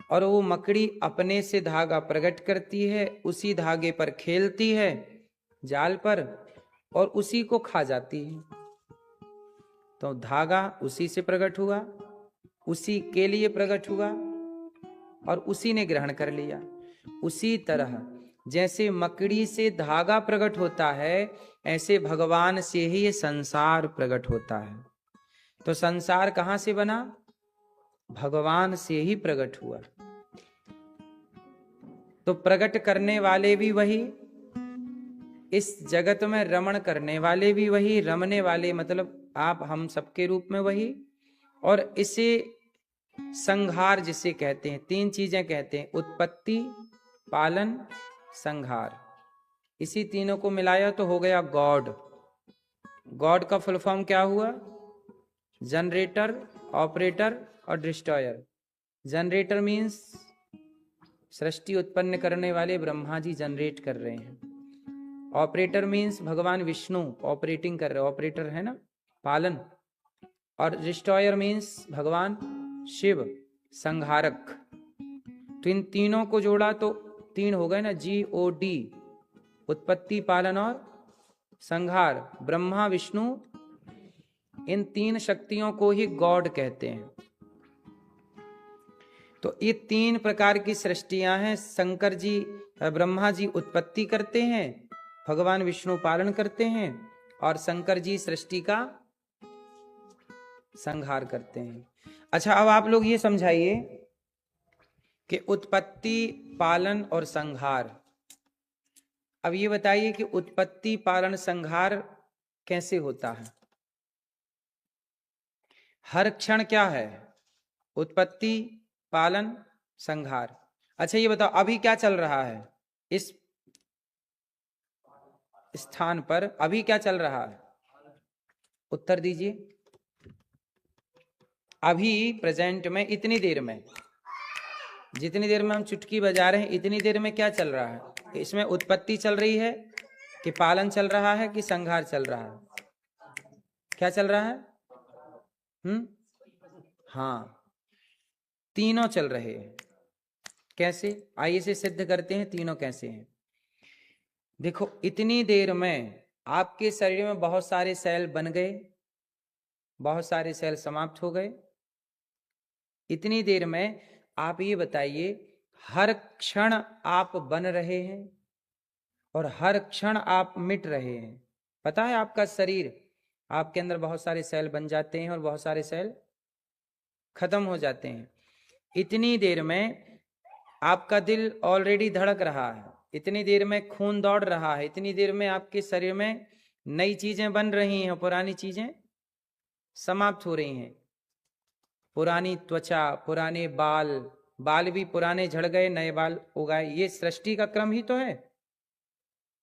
और वो मकड़ी अपने से धागा प्रकट करती है, उसी धागे पर खेलती है जाल पर, और उसी को खा जाती है। तो धागा उसी से प्रकट हुआ, उसी के लिए प्रकट हुआ, और उसी ने ग्रहण कर लिया। उसी तरह जैसे मकड़ी से धागा प्रकट होता है, ऐसे भगवान से ही ये संसार प्रकट होता है। तो संसार कहां से बना? भगवान से ही प्रकट हुआ। तो प्रकट करने वाले भी वही, इस जगत में रमण करने वाले भी वही, रमने वाले मतलब आप हम सबके रूप में वही, और इसे संहार जिसे कहते हैं, 3 चीजें कहते हैं, उत्पत्ति, पालन, संहार। इसी तीनों को मिलाया तो हो गया गॉड। गॉड का फुल फॉर्म क्या हुआ? जनरेटर, ऑपरेटर और डिस्ट्रॉयर। जनरेटर मीन्स सृष्टि उत्पन्न करने वाले ब्रह्मा जी जनरेट कर रहे हैं। ऑपरेटर मीन्स भगवान विष्णु ऑपरेटिंग कर रहे हैं, ऑपरेटर है ना, पालन। और डिस्ट्रॉयर मीन्स भगवान शिव, संहारक। तो इन तीनों को जोड़ा तो 3 हो गए ना, GOD, उत्पत्ति, पालन और संहार। ब्रह्मा विष्णु, इन 3 शक्तियों को ही गॉड कहते हैं। तो ये 3 प्रकार की सृष्टियां हैं। शंकर जी, ब्रह्मा जी उत्पत्ति करते हैं, भगवान विष्णु पालन करते हैं, और शंकर जी सृष्टि का संहार करते हैं। अच्छा, अब आप लोग ये समझाइए कि उत्पत्ति, पालन और संहार, अब ये बताइए कि उत्पत्ति पालन संहार कैसे होता है? हर क्षण क्या है? उत्पत्ति पालन संहार। अच्छा ये बताओ अभी क्या चल रहा है? इस स्थान पर अभी क्या चल रहा है? उत्तर दीजिए। अभी प्रेजेंट में इतनी देर में, जितनी देर में हम चुटकी बजा रहे हैं इतनी देर में क्या चल रहा है? इसमें उत्पत्ति चल रही है कि पालन चल रहा है कि संहार चल रहा है? क्या चल रहा है? हाँ, तीनों चल रहे हैं। कैसे? आइए से सिद्ध करते हैं तीनों कैसे हैं। देखो इतनी देर में आपके शरीर में बहुत सारे सेल बन गए, बहुत सारे सेल समाप्त हो गए। इतनी देर में आप ये बताइए हर क्षण आप बन रहे हैं और हर क्षण आप मिट रहे हैं। पता है आपका शरीर, आपके अंदर बहुत सारे सेल बन जाते हैं और बहुत सारे सेल खत्म हो जाते हैं। इतनी देर में आपका दिल ऑलरेडी धड़क रहा है, इतनी देर में खून दौड़ रहा है, इतनी देर में आपके शरीर में नई चीजें बन रही हैं, पुरानी चीजें समाप्त हो रही हैं। पुरानी त्वचा, पुराने बाल भी पुराने झड़ गए, नए बाल उगाए। ये सृष्टि का क्रम ही तो है।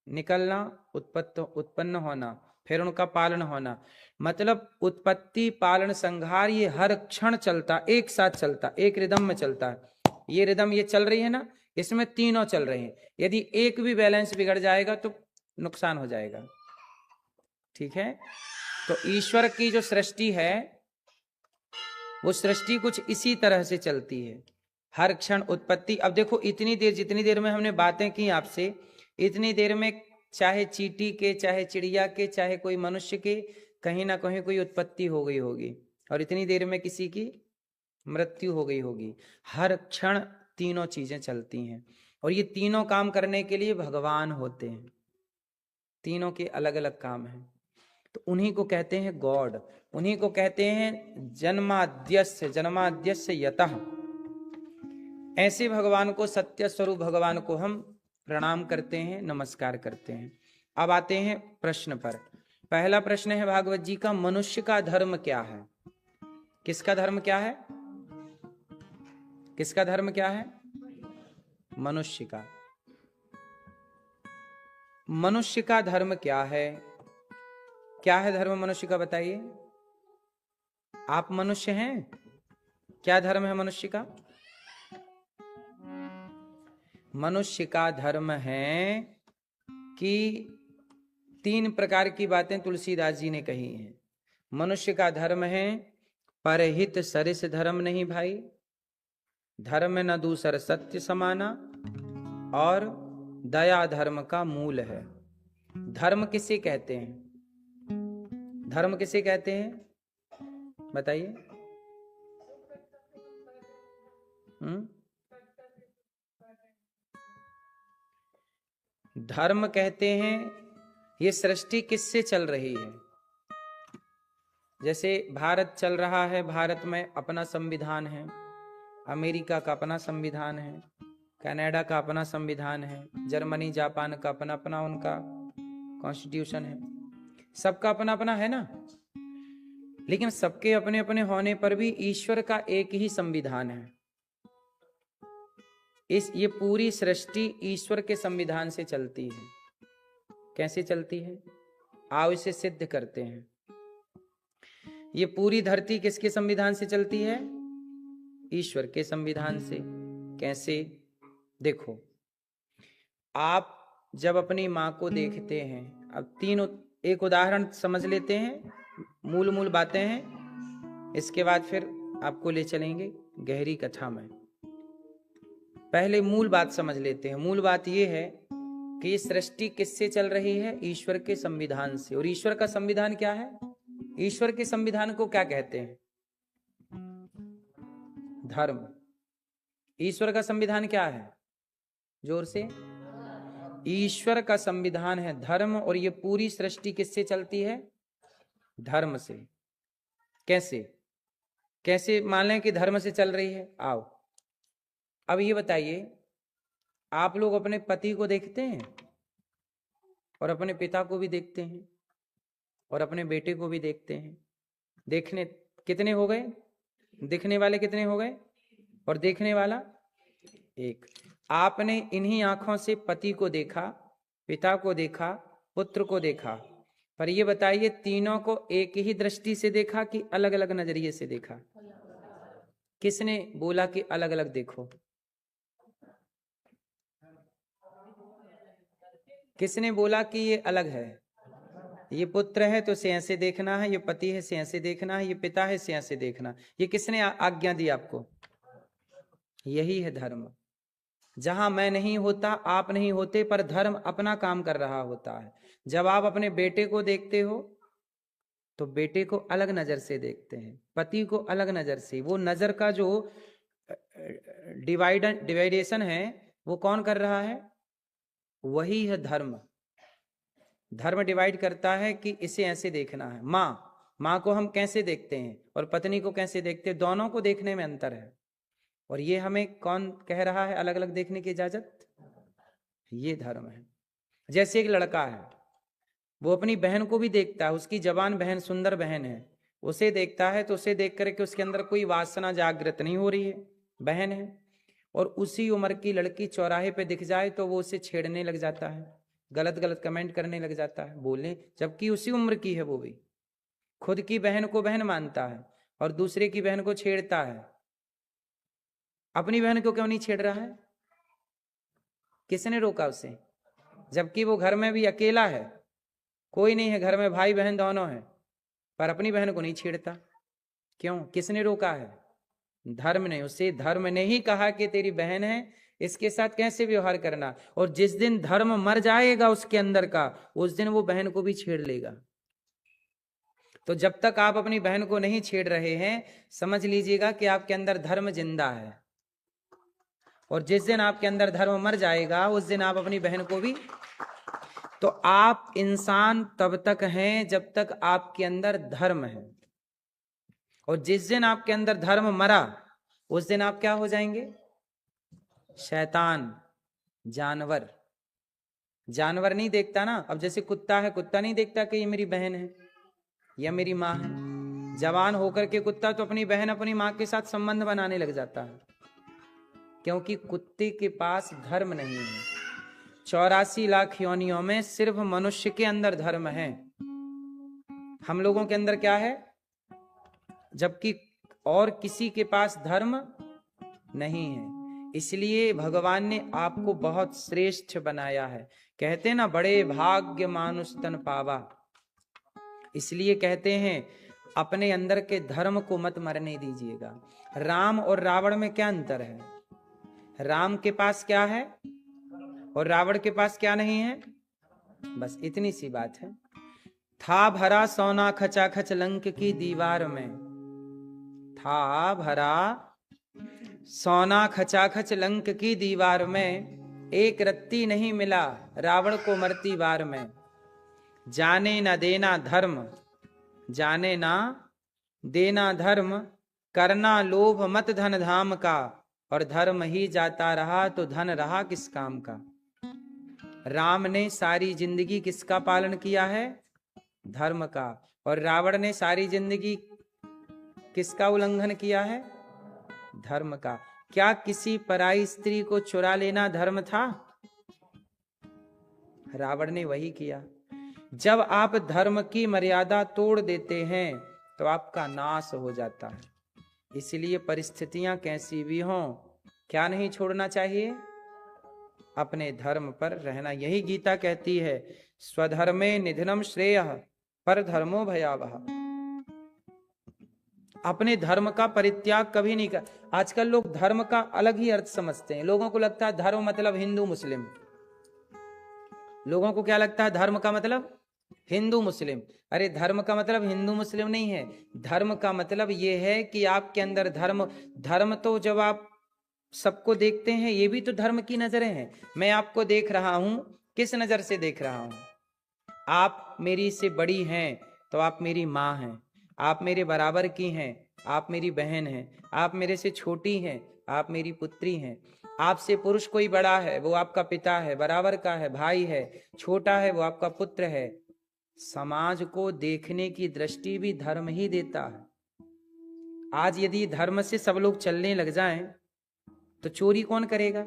निकलना, उत्पन्न होना, फिर उनका पालन होना। मतलब उत्पत्ति पालन संहार ये हर क्षण चलता, एक साथ चलता, एक रिदम में चलता है। ये रिदम ये चल रही है ना, इसमें तीनों चल रहे हैं। यदि एक भी बैलेंस बिगड़ जाएगा तो नुकसान हो जाएगा। ठीक है, तो ईश्वर की जो सृष्टि है वो सृष्टि कुछ इसी तरह से चलती है, हर क्षण उत्पत्ति। अब देखो इतनी देर, जितनी देर में हमने बातें की आपसे, इतनी देर में चाहे चींटी के, चाहे चिड़िया के, चाहे कोई मनुष्य के, कहीं ना कहीं कोई उत्पत्ति हो गई होगी और इतनी देर में किसी की मृत्यु हो गई होगी। हर क्षण तीनों चीजें चलती हैं और ये तीनों काम करने के लिए भगवान होते हैं। तीनों के अलग अलग काम हैं, तो उन्हीं को कहते हैं गॉड, उन्हीं को कहते हैं जन्माद्यस्य, जन्माद्यस्य यतः। ऐसे भगवान को, सत्य स्वरूप भगवान को हम प्रणाम करते हैं, नमस्कार करते हैं। अब आते हैं प्रश्न पर। पहला प्रश्न है भागवत जी का, मनुष्य का धर्म क्या है? किसका धर्म क्या है? किसका धर्म क्या है? मनुष्य का। मनुष्य का धर्म क्या है? क्या है धर्म मनुष्य का, बताइए। आप मनुष्य हैं, क्या धर्म है मनुष्य का? मनुष्य का धर्म है कि 3 प्रकार की बातें तुलसीदास जी ने कही हैं। मनुष्य का धर्म है परहित सरिस धर्म नहीं भाई, धर्म न दूसर सत्य समाना, और दया धर्म का मूल है। धर्म किसे कहते हैं? धर्म किसे कहते हैं, बताइए। धर्म कहते हैं ये सृष्टि किससे चल रही है। जैसे भारत चल रहा है, भारत में अपना संविधान है, अमेरिका का अपना संविधान है, कनाडा का अपना संविधान है, जर्मनी जापान का अपना अपना उनका कॉन्स्टिट्यूशन है। सबका अपना अपना है ना, लेकिन सबके अपने अपने होने पर भी ईश्वर का एक ही संविधान है। ये पूरी सृष्टि ईश्वर के संविधान से चलती है। कैसे चलती है, आओ इसे सिद्ध करते हैं। ये पूरी धरती किसके संविधान से चलती है? ईश्वर के संविधान से। कैसे? देखो, आप जब अपनी माँ को देखते हैं, अब एक उदाहरण समझ लेते हैं, मूल बातें हैं, इसके बाद फिर आपको ले चलेंगे गहरी कथा में। पहले मूल बात समझ लेते हैं। मूल बात यह है कि ये सृष्टि किससे चल रही है? ईश्वर के संविधान से। और ईश्वर का संविधान क्या है? ईश्वर के संविधान को क्या कहते हैं? धर्म। ईश्वर का संविधान क्या है? जोर से। ईश्वर का संविधान है धर्म, और ये पूरी सृष्टि किससे चलती है? धर्म से। कैसे? कैसे मान लें कि धर्म से चल रही है? आओ अब ये बताइए, आप लोग अपने पति को देखते हैं? और अपने पिता को भी देखते हैं और अपने बेटे को भी देखते हैं। देखने कितने हो गए? दिखने वाले कितने हो गए और देखने वाला एक। आपने इन्हीं आंखों से पति को देखा, पिता को देखा, पुत्र को देखा, पर ये बताइए तीनों को एक ही दृष्टि से देखा कि अलग अलग नजरिए से देखा? किसने बोला कि अलग अलग देखो? किसने बोला कि ये अलग है? ये पुत्र है तो इसे ऐसे देखना है, ये पति है इसे ऐसे देखना है, ये पिता है इसे ऐसे देखना। ये किसने आज्ञा दी आपको? यही है धर्म। जहां मैं नहीं होता, आप नहीं होते, पर धर्म अपना काम कर रहा होता है। जब आप अपने बेटे को देखते हो तो बेटे को अलग नजर से देखते हैं, पति को अलग नजर से। वो नजर का जो डिवाइडेशन है वो कौन कर रहा है? वही है धर्म। धर्म डिवाइड करता है कि इसे ऐसे देखना है। माँ को हम कैसे देखते हैं और पत्नी को कैसे देखते हैं, दोनों को देखने में अंतर है। और ये हमें कौन कह रहा है अलग अलग देखने की इजाजत? ये धर्म है। जैसे एक लड़का है, वो अपनी बहन को भी देखता है, उसकी जवान बहन, सुंदर बहन है, उसे देखता है तो उसे देख करके उसके अंदर कोई वासना जागृत नहीं हो रही है, बहन है। और उसी उम्र की लड़की चौराहे पे दिख जाए तो वो उसे छेड़ने लग जाता है, गलत गलत कमेंट करने लग जाता है, बोलने, जबकि उसी उम्र की है। वो भी खुद की बहन को बहन मानता है और दूसरे की बहन को छेड़ता है। अपनी बहन को क्यों नहीं छेड़ रहा है? किसने रोका उसे? जबकि वो घर में भी अकेला है, कोई नहीं है, घर में भाई बहन दोनों हैं, पर अपनी बहन को नहीं छेड़ता। क्यों? किसने रोका है? धर्म ने। उसे धर्म ने ही कहा कि तेरी बहन है, इसके साथ कैसे व्यवहार करना। और जिस दिन धर्म मर जाएगा उसके अंदर का, उस दिन वो बहन को भी छेड़ लेगा। तो जब तक आप अपनी बहन को नहीं छेड़ रहे हैं, समझ लीजिएगा कि आपके अंदर धर्म जिंदा है। और जिस दिन आपके अंदर धर्म मर जाएगा उस दिन आप अपनी बहन को भी। तो आप इंसान तब तक हैं जब तक आपके अंदर धर्म है, और जिस दिन आपके अंदर धर्म मरा उस दिन आप क्या हो जाएंगे? शैतान, जानवर। जानवर नहीं देखता ना। अब जैसे कुत्ता है, कुत्ता नहीं देखता कि ये मेरी बहन है या मेरी माँ है। जवान होकर के कुत्ता तो अपनी बहन, अपनी माँ के साथ संबंध बनाने लग जाता है, क्योंकि कुत्ते के पास धर्म नहीं है। 84 लाख योनियों में सिर्फ मनुष्य के अंदर धर्म है, हम लोगों के अंदर क्या है? जबकि और किसी के पास धर्म नहीं है। इसलिए भगवान ने आपको बहुत श्रेष्ठ बनाया है। कहते ना, बड़े भाग्य मानुष तन पावा। इसलिए कहते हैं अपने अंदर के धर्म को मत मरने दीजिएगा। राम और रावण में क्या अंतर है? राम के पास क्या है और रावण के पास क्या नहीं है? बस इतनी सी बात है। था भरा सोना खचाखच लंक की दीवार में, था भरा सोना खचाखच लंक की दीवार में, एक रत्ती नहीं मिला रावण को मरती बार में। जाने ना देना धर्म, जाने ना देना धर्म, करना लोभ मत धन धाम का, और धर्म ही जाता रहा तो धन रहा किस काम का। राम ने सारी जिंदगी किसका पालन किया है? धर्म का। और रावण ने सारी जिंदगी किसका उल्लंघन किया है? धर्म का। क्या किसी पराई स्त्री को चुरा लेना धर्म था? रावण ने वही किया। जब आप धर्म की मर्यादा तोड़ देते हैं तो आपका नाश हो जाता है। इसलिए परिस्थितियां कैसी भी हों, क्या नहीं छोड़ना चाहिए? अपने धर्म पर रहना। यही गीता कहती है, स्वधर्मे निधनम श्रेयः पर धर्मो भयावह। अपने धर्म का परित्याग कभी नहीं कर। आजकल लोग धर्म का अलग ही अर्थ समझते हैं। लोगों को लगता है धर्म मतलब हिंदू मुस्लिम। लोगों को क्या लगता है? धर्म का मतलब हिंदू मुस्लिम। अरे धर्म का मतलब हिंदू मुस्लिम नहीं है। धर्म का मतलब ये है कि आपके अंदर धर्म तो जब आप सबको देखते हैं, ये भी तो धर्म की नजरें हैं। मैं आपको देख रहा हूं, किस नजर से देख रहा हूं? आप मेरी से बड़ी हैं तो आप मेरी माँ हैं, आप मेरे बराबर की हैं, आप मेरी बहन हैं। आप मेरे से छोटी हैं, आप मेरी पुत्री हैं। आपसे पुरुष कोई बड़ा है वो आपका पिता है, बराबर का है, भाई है, छोटा है वो आपका पुत्र है। समाज को देखने की दृष्टि भी धर्म ही देता है। आज यदि धर्म से सब लोग चलने लग जाएं तो चोरी कौन करेगा,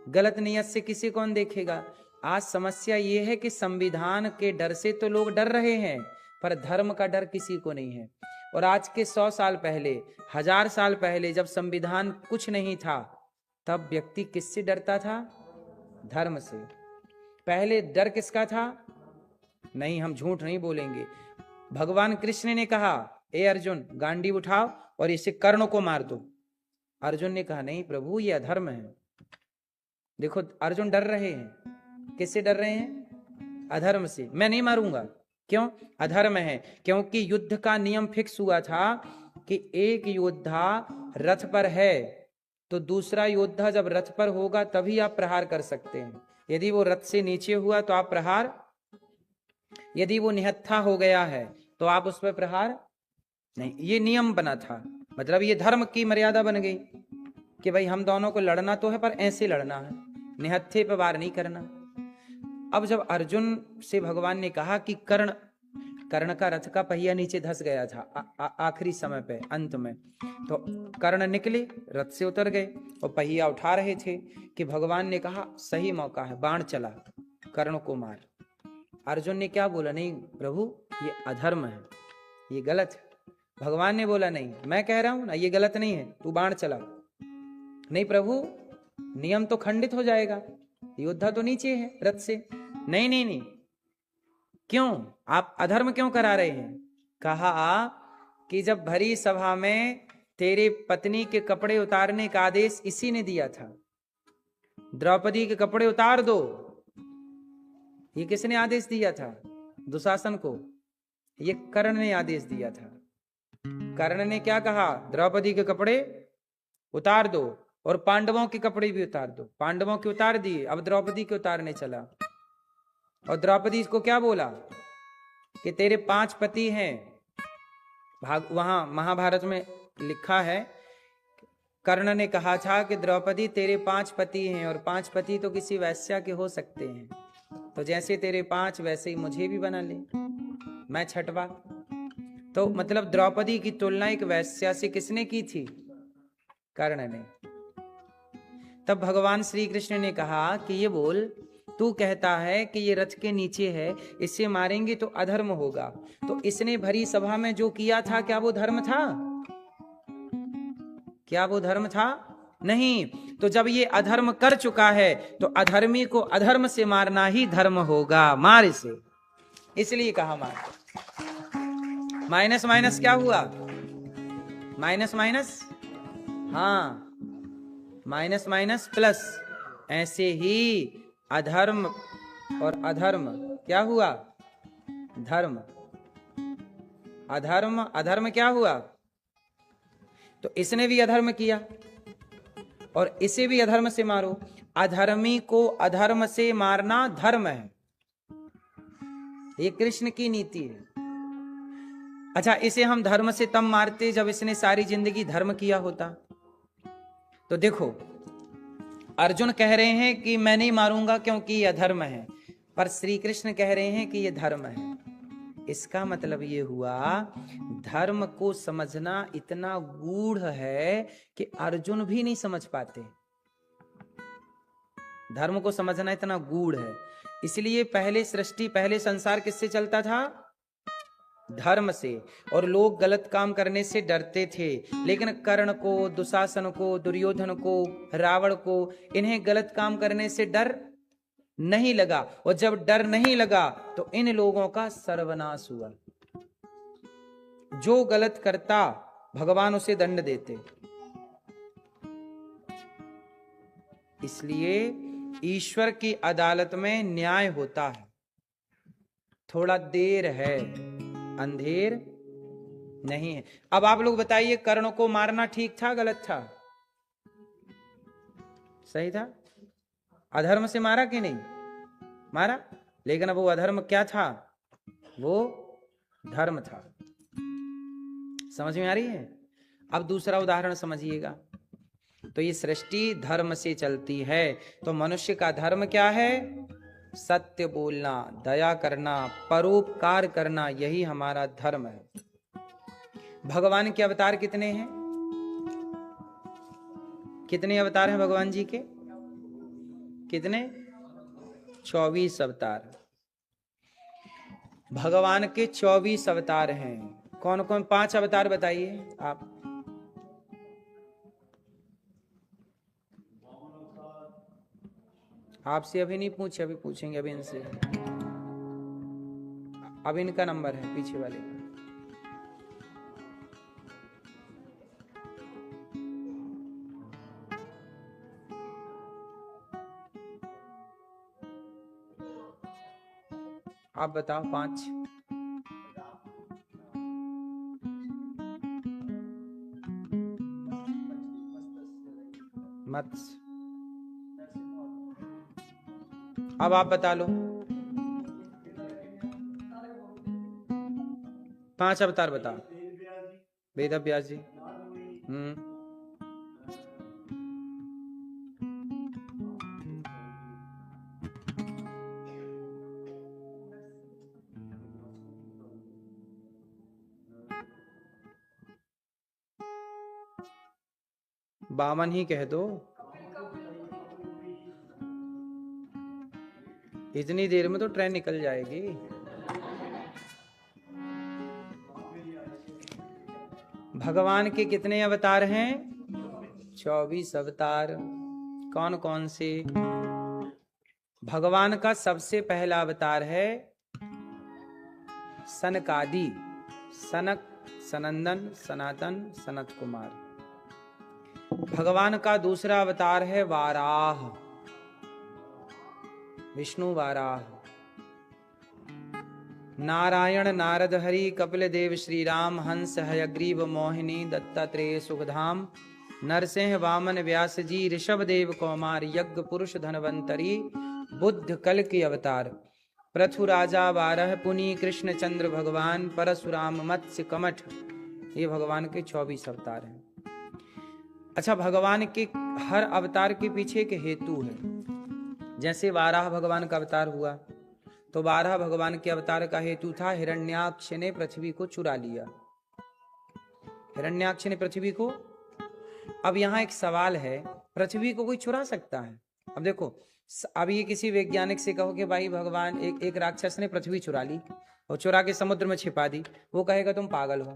गलत नियत से किसी कौन देखेगा। आज समस्या ये है कि संविधान के डर से तो लोग डर रहे हैं, पर धर्म का डर किसी को नहीं है। और आज के 100 साल पहले, 1000 साल पहले जब संविधान कुछ नहीं था, तब व्यक्ति किससे डरता था? धर्म से। पहले डर किसका था? नहीं, हम झूठ नहीं बोलेंगे। भगवान कृष्ण ने कहा, ए अर्जुन गांडीव उठाओ और इसे कर्ण को मार दो। अर्जुन ने कहा, नहीं प्रभु ये अधर्म है। देखो अर्जुन डर रहे हैं। किससे डर रहे हैं? अधर्म से। मैं नहीं मारूंगा। क्यों? अधर्म है। क्योंकि युद्ध का नियम फिक्स हुआ था कि एक योद्धा रथ पर है तो दूसरा योद्धा जब रथ पर होगा तभी आप प्रहार कर सकते हैं। यदि वो रथ से नीचे हुआ तो आप प्रहार, यदि वो निहत्था हो गया है तो आप उस पर प्रहार नहीं। ये नियम बना था, मतलब ये धर्म की मर्यादा बन गई कि भाई हम दोनों को लड़ना तो है पर ऐसे लड़ना है, निहत्थे पे वार नहीं करना। अब जब अर्जुन से भगवान ने कहा कि कर्ण का रथ का पहिया नीचे धंस गया था आखिरी समय पे, अंत में, तो कर्ण निकले, रथ से उतर गए और पहिया उठा रहे थे कि भगवान ने कहा सही मौका है, बाण चला, कर्ण को मार। अर्जुन ने क्या बोला? नहीं प्रभु ये अधर्म है, ये गलत है। भगवान ने बोला नहीं, मैं कह रहा हूं ना ये गलत नहीं है, तू बाण चला। नहीं प्रभु नियम तो खंडित हो जाएगा, योद्धा तो नीचे है रथ से। नहीं नहीं नहीं, क्यों आप अधर्म क्यों करा रहे हैं? कहा कि जब भरी सभा में तेरे पत्नी के कपड़े उतारने का आदेश इसी ने दिया था, द्रौपदी के कपड़े उतार दो, ये किसने आदेश दिया था? दुशासन को। ये कर्ण ने आदेश दिया था। कर्ण ने क्या कहा? द्रौपदी के कपड़े उतार दो और पांडवों के कपड़े भी उतार दो। पांडवों के उतार दिए, अब द्रौपदी के उतारने चला। और द्रौपदी को क्या बोला कि तेरे 5 पति हैं। वहां महाभारत में लिखा है, कर्ण ने कहा था कि द्रौपदी तेरे 5 पति हैं और 5 पति तो किसी वैश्या के हो सकते हैं, तो जैसे तेरे 5 वैसे ही मुझे भी बना ले, मैं छठवा। तो मतलब द्रौपदी की तुलना एक वैश्या से किसने की थी? कर्ण ने। तब भगवान श्री कृष्ण ने कहा कि ये बोल, तू कहता है कि ये रथ के नीचे है, इससे मारेंगे तो अधर्म होगा, तो इसने भरी सभा में जो किया था क्या वो धर्म था? क्या वो धर्म था? नहीं। तो जब ये अधर्म कर चुका है तो अधर्मी को अधर्म से मारना ही धर्म होगा, मार इसे। इसलिए कहा मार। माइनस माइनस क्या हुआ? माइनस माइनस, हाँ, माइनस माइनस प्लस। ऐसे ही अधर्म और अधर्म क्या हुआ? धर्म। अधर्म अधर्म क्या हुआ? तो इसने भी अधर्म किया और इसे भी अधर्म से मारो। अधर्मी को अधर्म से मारना धर्म है, ये कृष्ण की नीति है। अच्छा, इसे हम धर्म से तब मारते जब इसने सारी जिंदगी धर्म किया होता। तो देखो अर्जुन कह रहे हैं कि मैं नहीं मारूंगा क्योंकि ये अधर्म है, पर श्री कृष्ण कह रहे हैं कि ये धर्म है। इसका मतलब ये हुआ धर्म को समझना इतना गूढ़ है कि अर्जुन भी नहीं समझ पाते। धर्म को समझना इतना गूढ़ है, इसलिए पहले सृष्टि, पहले संसार किससे चलता था? धर्म से। और लोग गलत काम करने से डरते थे, लेकिन कर्ण को, दुशासन को, दुर्योधन को, रावण को, इन्हें गलत काम करने से डर नहीं लगा। और जब डर नहीं लगा तो इन लोगों का सर्वनाश हुआ। जो गलत करता भगवान उसे दंड देते। इसलिए ईश्वर की अदालत में न्याय होता है। थोड़ा देर है, अंधेर नहीं है। अब आप लोग बताइए, कर्ण को मारना ठीक था गलत था? सही था। अधर्म से मारा कि नहीं मारा? लेकिन अब वो अधर्म क्या था? वो धर्म था। समझ में आ रही है? अब दूसरा उदाहरण समझिएगा। तो ये सृष्टि धर्म से चलती है। तो मनुष्य का धर्म क्या है? सत्य बोलना, दया करना, परोपकार करना, यही हमारा धर्म है। भगवान के अवतार कितने हैं? कितने अवतार हैं भगवान जी के? कितने? 24 अवतार। भगवान के 24 अवतार हैं। कौन कौन? 5 अवतार बताइए आप। आपसे अभी नहीं पूछे, अभी पूछेंगे अभी इनसे। अब इनका नंबर है पीछे वाले का। आप बताओ 5। मत्स्य। अब आप बता लो। 5 अवतार बताओ। वेद व्यास जी। बामन ही कह दो। इतनी देर में तो ट्रेन निकल जाएगी। भगवान के कितने अवतार हैं? 24 अवतार। कौन कौन से? भगवान का सबसे पहला अवतार है सनकादि, सनक, सनंदन, सनातन, सनत कुमार। भगवान का दूसरा अवतार है वाराह, विष्णु वाराह। नारायण, नारद, हरि, कपिल देव, श्री राम, हंस, हयग्रीव, मोहिनी, दत्तात्रेय, सुखधाम, नरसिंह, वामन, व्यास जी, ऋषभ देव, कौमार, यज्ञ पुरुष, धनवंतरी, बुद्ध, कल की अवतार, पृथु राजा, बारह, पुनि, कृष्ण चंद्र भगवान, परशुराम, मत्स्य, कमठ। ये भगवान के 24 अवतार हैं। अच्छा, भगवान के हर अवतार के पीछे एक हेतु है। जैसे वाराह भगवान का अवतार हुआ तो वाराह भगवान के अवतार का हेतु था हिरण्याक्ष ने पृथ्वी को चुरा लिया। हिरण्याक्ष ने पृथ्वी को। अब यहां एक सवाल है, पृथ्वी को कोई चुरा सकता है? अब देखो, अब ये किसी वैज्ञानिक से कहो कि भाई भगवान एक राक्षस ने पृथ्वी चुरा ली और चुरा के समुद्र में छिपा दी, वो कहेगा तुम पागल हो।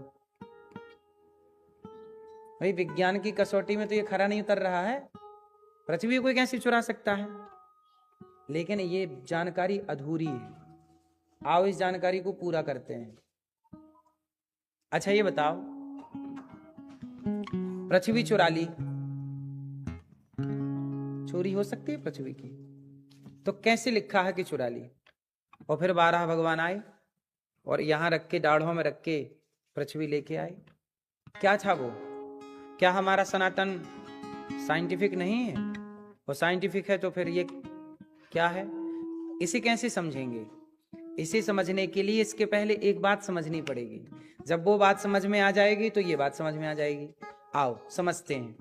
भाई विज्ञान की कसौटी में तो ये खरा नहीं उतर रहा है। पृथ्वी को कैसे चुरा सकता है? लेकिन ये जानकारी अधूरी है। आओ इस जानकारी को पूरा करते हैं। अच्छा ये बताओ, पृथ्वी चुरा ली, चोरी हो सकती है पृथ्वी की? तो कैसे लिखा है कि चुरा ली? और फिर वाराह भगवान आए और यहां रख के, दाढ़ों में रख के पृथ्वी लेके आए। क्या था वो? क्या हमारा सनातन साइंटिफिक नहीं है? वो साइंटिफिक है तो फिर ये क्या है? इसे कैसे समझेंगे? इसे समझने के लिए इसके पहले एक बात समझनी पड़ेगी। जब वो बात समझ में आ जाएगी तो ये बात समझ में आ जाएगी। आओ समझते हैं।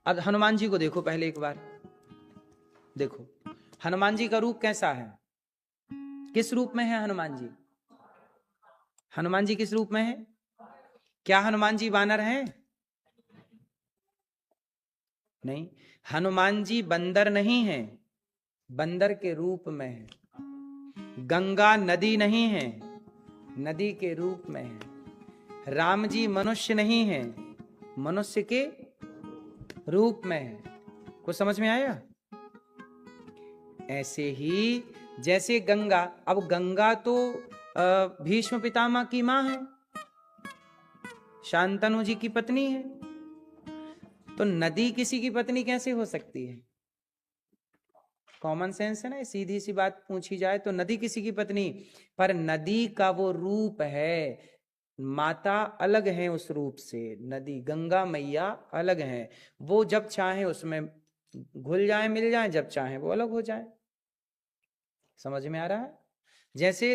अब हनुमान जी को देखो पहले एक बार। देखो हनुमान जी का रूप कैसा है? किस रूप में है हनुमान जी? हनुमान जी किस रूप में है? क्या हनुमान जी वानर हैं? नहीं, हनुमान जी बंदर नहीं है, बंदर के रूप में है। गंगा नदी नहीं है, नदी के रूप में है। राम जी मनुष्य नहीं है, मनुष्य के रूप में है। कुछ समझ में आया? ऐसे ही जैसे गंगा, अब गंगा तो भीष्म पितामह की मां है, शांतनु जी की पत्नी है, तो नदी किसी की पत्नी कैसे हो सकती है? कॉमन सेंस है ना, सीधी सी बात पूछी जाए तो नदी किसी की पत्नी, पर नदी का वो रूप है, माता अलग है उस रूप से। नदी गंगा मैया अलग है, वो जब चाहे उसमें घुल जाए, मिल जाए, जब चाहे वो अलग हो जाए। समझ में आ रहा है? जैसे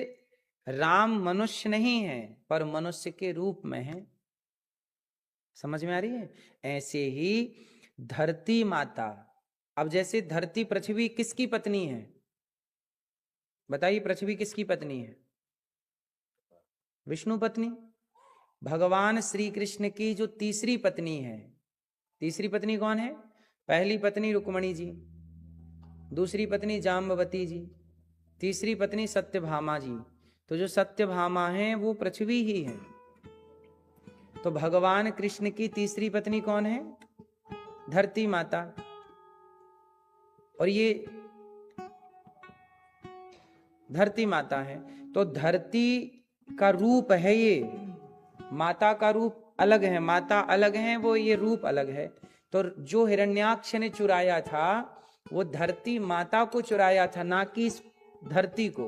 राम मनुष्य नहीं है पर मनुष्य के रूप में है। समझ में आ रही है? ऐसे ही धरती माता। अब जैसे धरती, पृथ्वी किसकी पत्नी है? बताइए, पृथ्वी किसकी पत्नी है? विष्णु पत्नी। भगवान श्री कृष्ण की जो तीसरी पत्नी है, तीसरी पत्नी कौन है? पहली पत्नी रुक्मणी जी, दूसरी पत्नी जाम्बवती जी, तीसरी पत्नी सत्यभामा जी। तो जो सत्यभामा है वो पृथ्वी ही है। तो भगवान कृष्ण की तीसरी पत्नी कौन है? धरती माता। और ये धरती माता है। तो धरती का रूप है ये, माता का रूप अलग है, माता अलग है, वो ये रूप अलग है। तो जो हिरण्याक्ष ने चुराया था वो धरती माता को चुराया था, ना कि इस धरती को।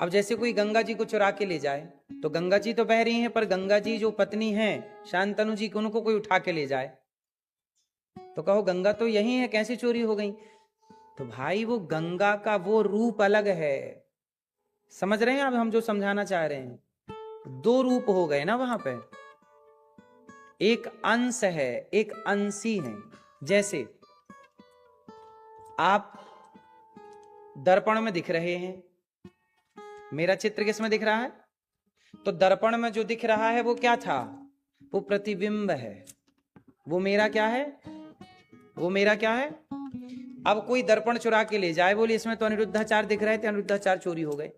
अब जैसे कोई गंगा जी को चुरा के ले जाए, तो गंगा जी तो बह रही हैं, पर गंगा जी जो पत्नी है शांतनु जी की, उनको कोई उठा के ले जाए तो कहो गंगा तो यही है, कैसे चोरी हो गई? तो भाई वो गंगा का वो रूप अलग है। समझ रहे हैं अब हम जो समझाना चाह रहे हैं? दो रूप हो गए ना वहां पे, एक अंश है, एक अंशी है। जैसे आप दर्पण में दिख रहे हैं, मेरा चित्र किसमें दिख रहा है? तो दर्पण में जो दिख रहा है वो क्या था? वो प्रतिबिंब है। वो मेरा क्या है? वो मेरा क्या है? अब कोई दर्पण चुरा के ले जाए, बोले इसमें तो अनिरुद्धाचार दिख रहे थे, अनिरुद्धाचार चोरी हो गए।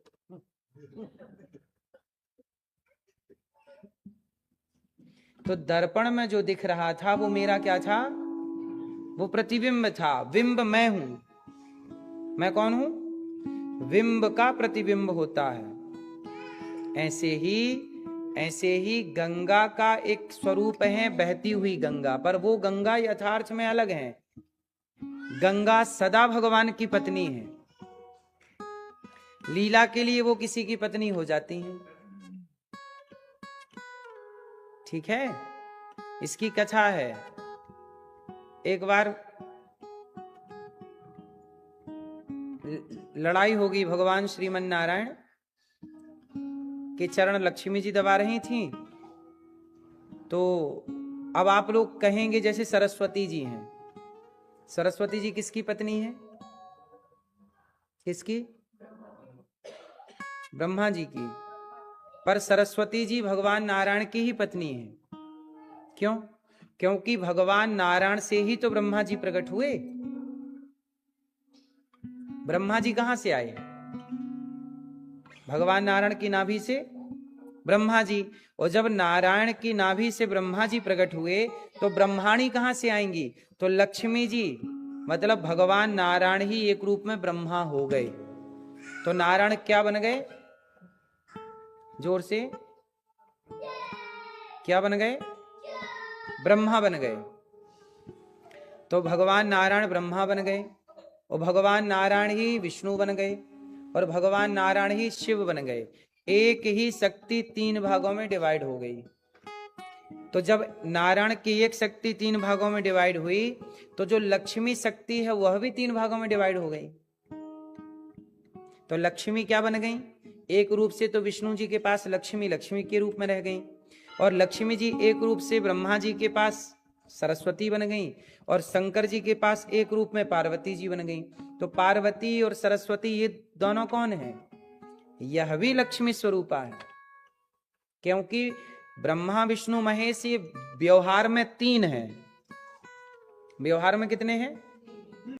तो दर्पण में जो दिख रहा था वो मेरा क्या था? वो प्रतिबिंब था। बिंब मैं हूं। मैं कौन हूं? बिंब का प्रतिबिंब होता है। ऐसे ही गंगा का एक स्वरूप है, बहती हुई गंगा, पर वो गंगा यथार्थ में अलग है। गंगा सदा भगवान की पत्नी है, लीला के लिए वो किसी की पत्नी हो जाती हैं। ठीक है, इसकी कथा है। एक बार लड़ाई होगी, भगवान श्रीमन नारायण के चरण लक्ष्मी जी दबा रही थी। तो अब आप लोग कहेंगे जैसे सरस्वती जी हैं। सरस्वती जी किसकी पत्नी है? किसकी? ब्रह्मा जी की। पर सरस्वती जी भगवान नारायण की ही पत्नी है। क्यों? क्योंकि भगवान नारायण से ही तो ब्रह्मा जी प्रकट हुए। ब्रह्मा जी कहां से आए? भगवान नारायण की नाभि से ब्रह्मा जी। और जब नारायण की नाभि से ब्रह्मा जी प्रकट हुए तो ब्रह्माणी कहां से आएंगी? तो लक्ष्मी जी, मतलब भगवान नारायण ही एक रूप में ब्रह्मा हो गए। तो नारायण क्या बन गए? जोर से, क्या बन गए? ब्रह्मा बन गए। तो भगवान नारायण ब्रह्मा बन गए, और भगवान नारायण ही विष्णु बन गए, और भगवान नारायण ही शिव बन गए। एक ही शक्ति तीन भागों में डिवाइड हो गई। तो जब नारायण की एक शक्ति तीन भागों में डिवाइड हुई तो जो लक्ष्मी शक्ति है वह भी तीन भागों में डिवाइड हो गई। तो लक्ष्मी क्या बन गई? एक रूप से तो विष्णु जी के पास लक्ष्मी लक्ष्मी के रूप में रह गई, और लक्ष्मी जी एक रूप से ब्रह्मा जी के पास सरस्वती बन गई, और शंकर जी के पास एक रूप में पार्वती जी बन गई। तो पार्वती और सरस्वती ये दोनों कौन है? यह भी लक्ष्मी स्वरूपा है। क्योंकि ब्रह्मा विष्णु महेश ये व्यवहार में तीन है। व्यवहार में कितने हैं?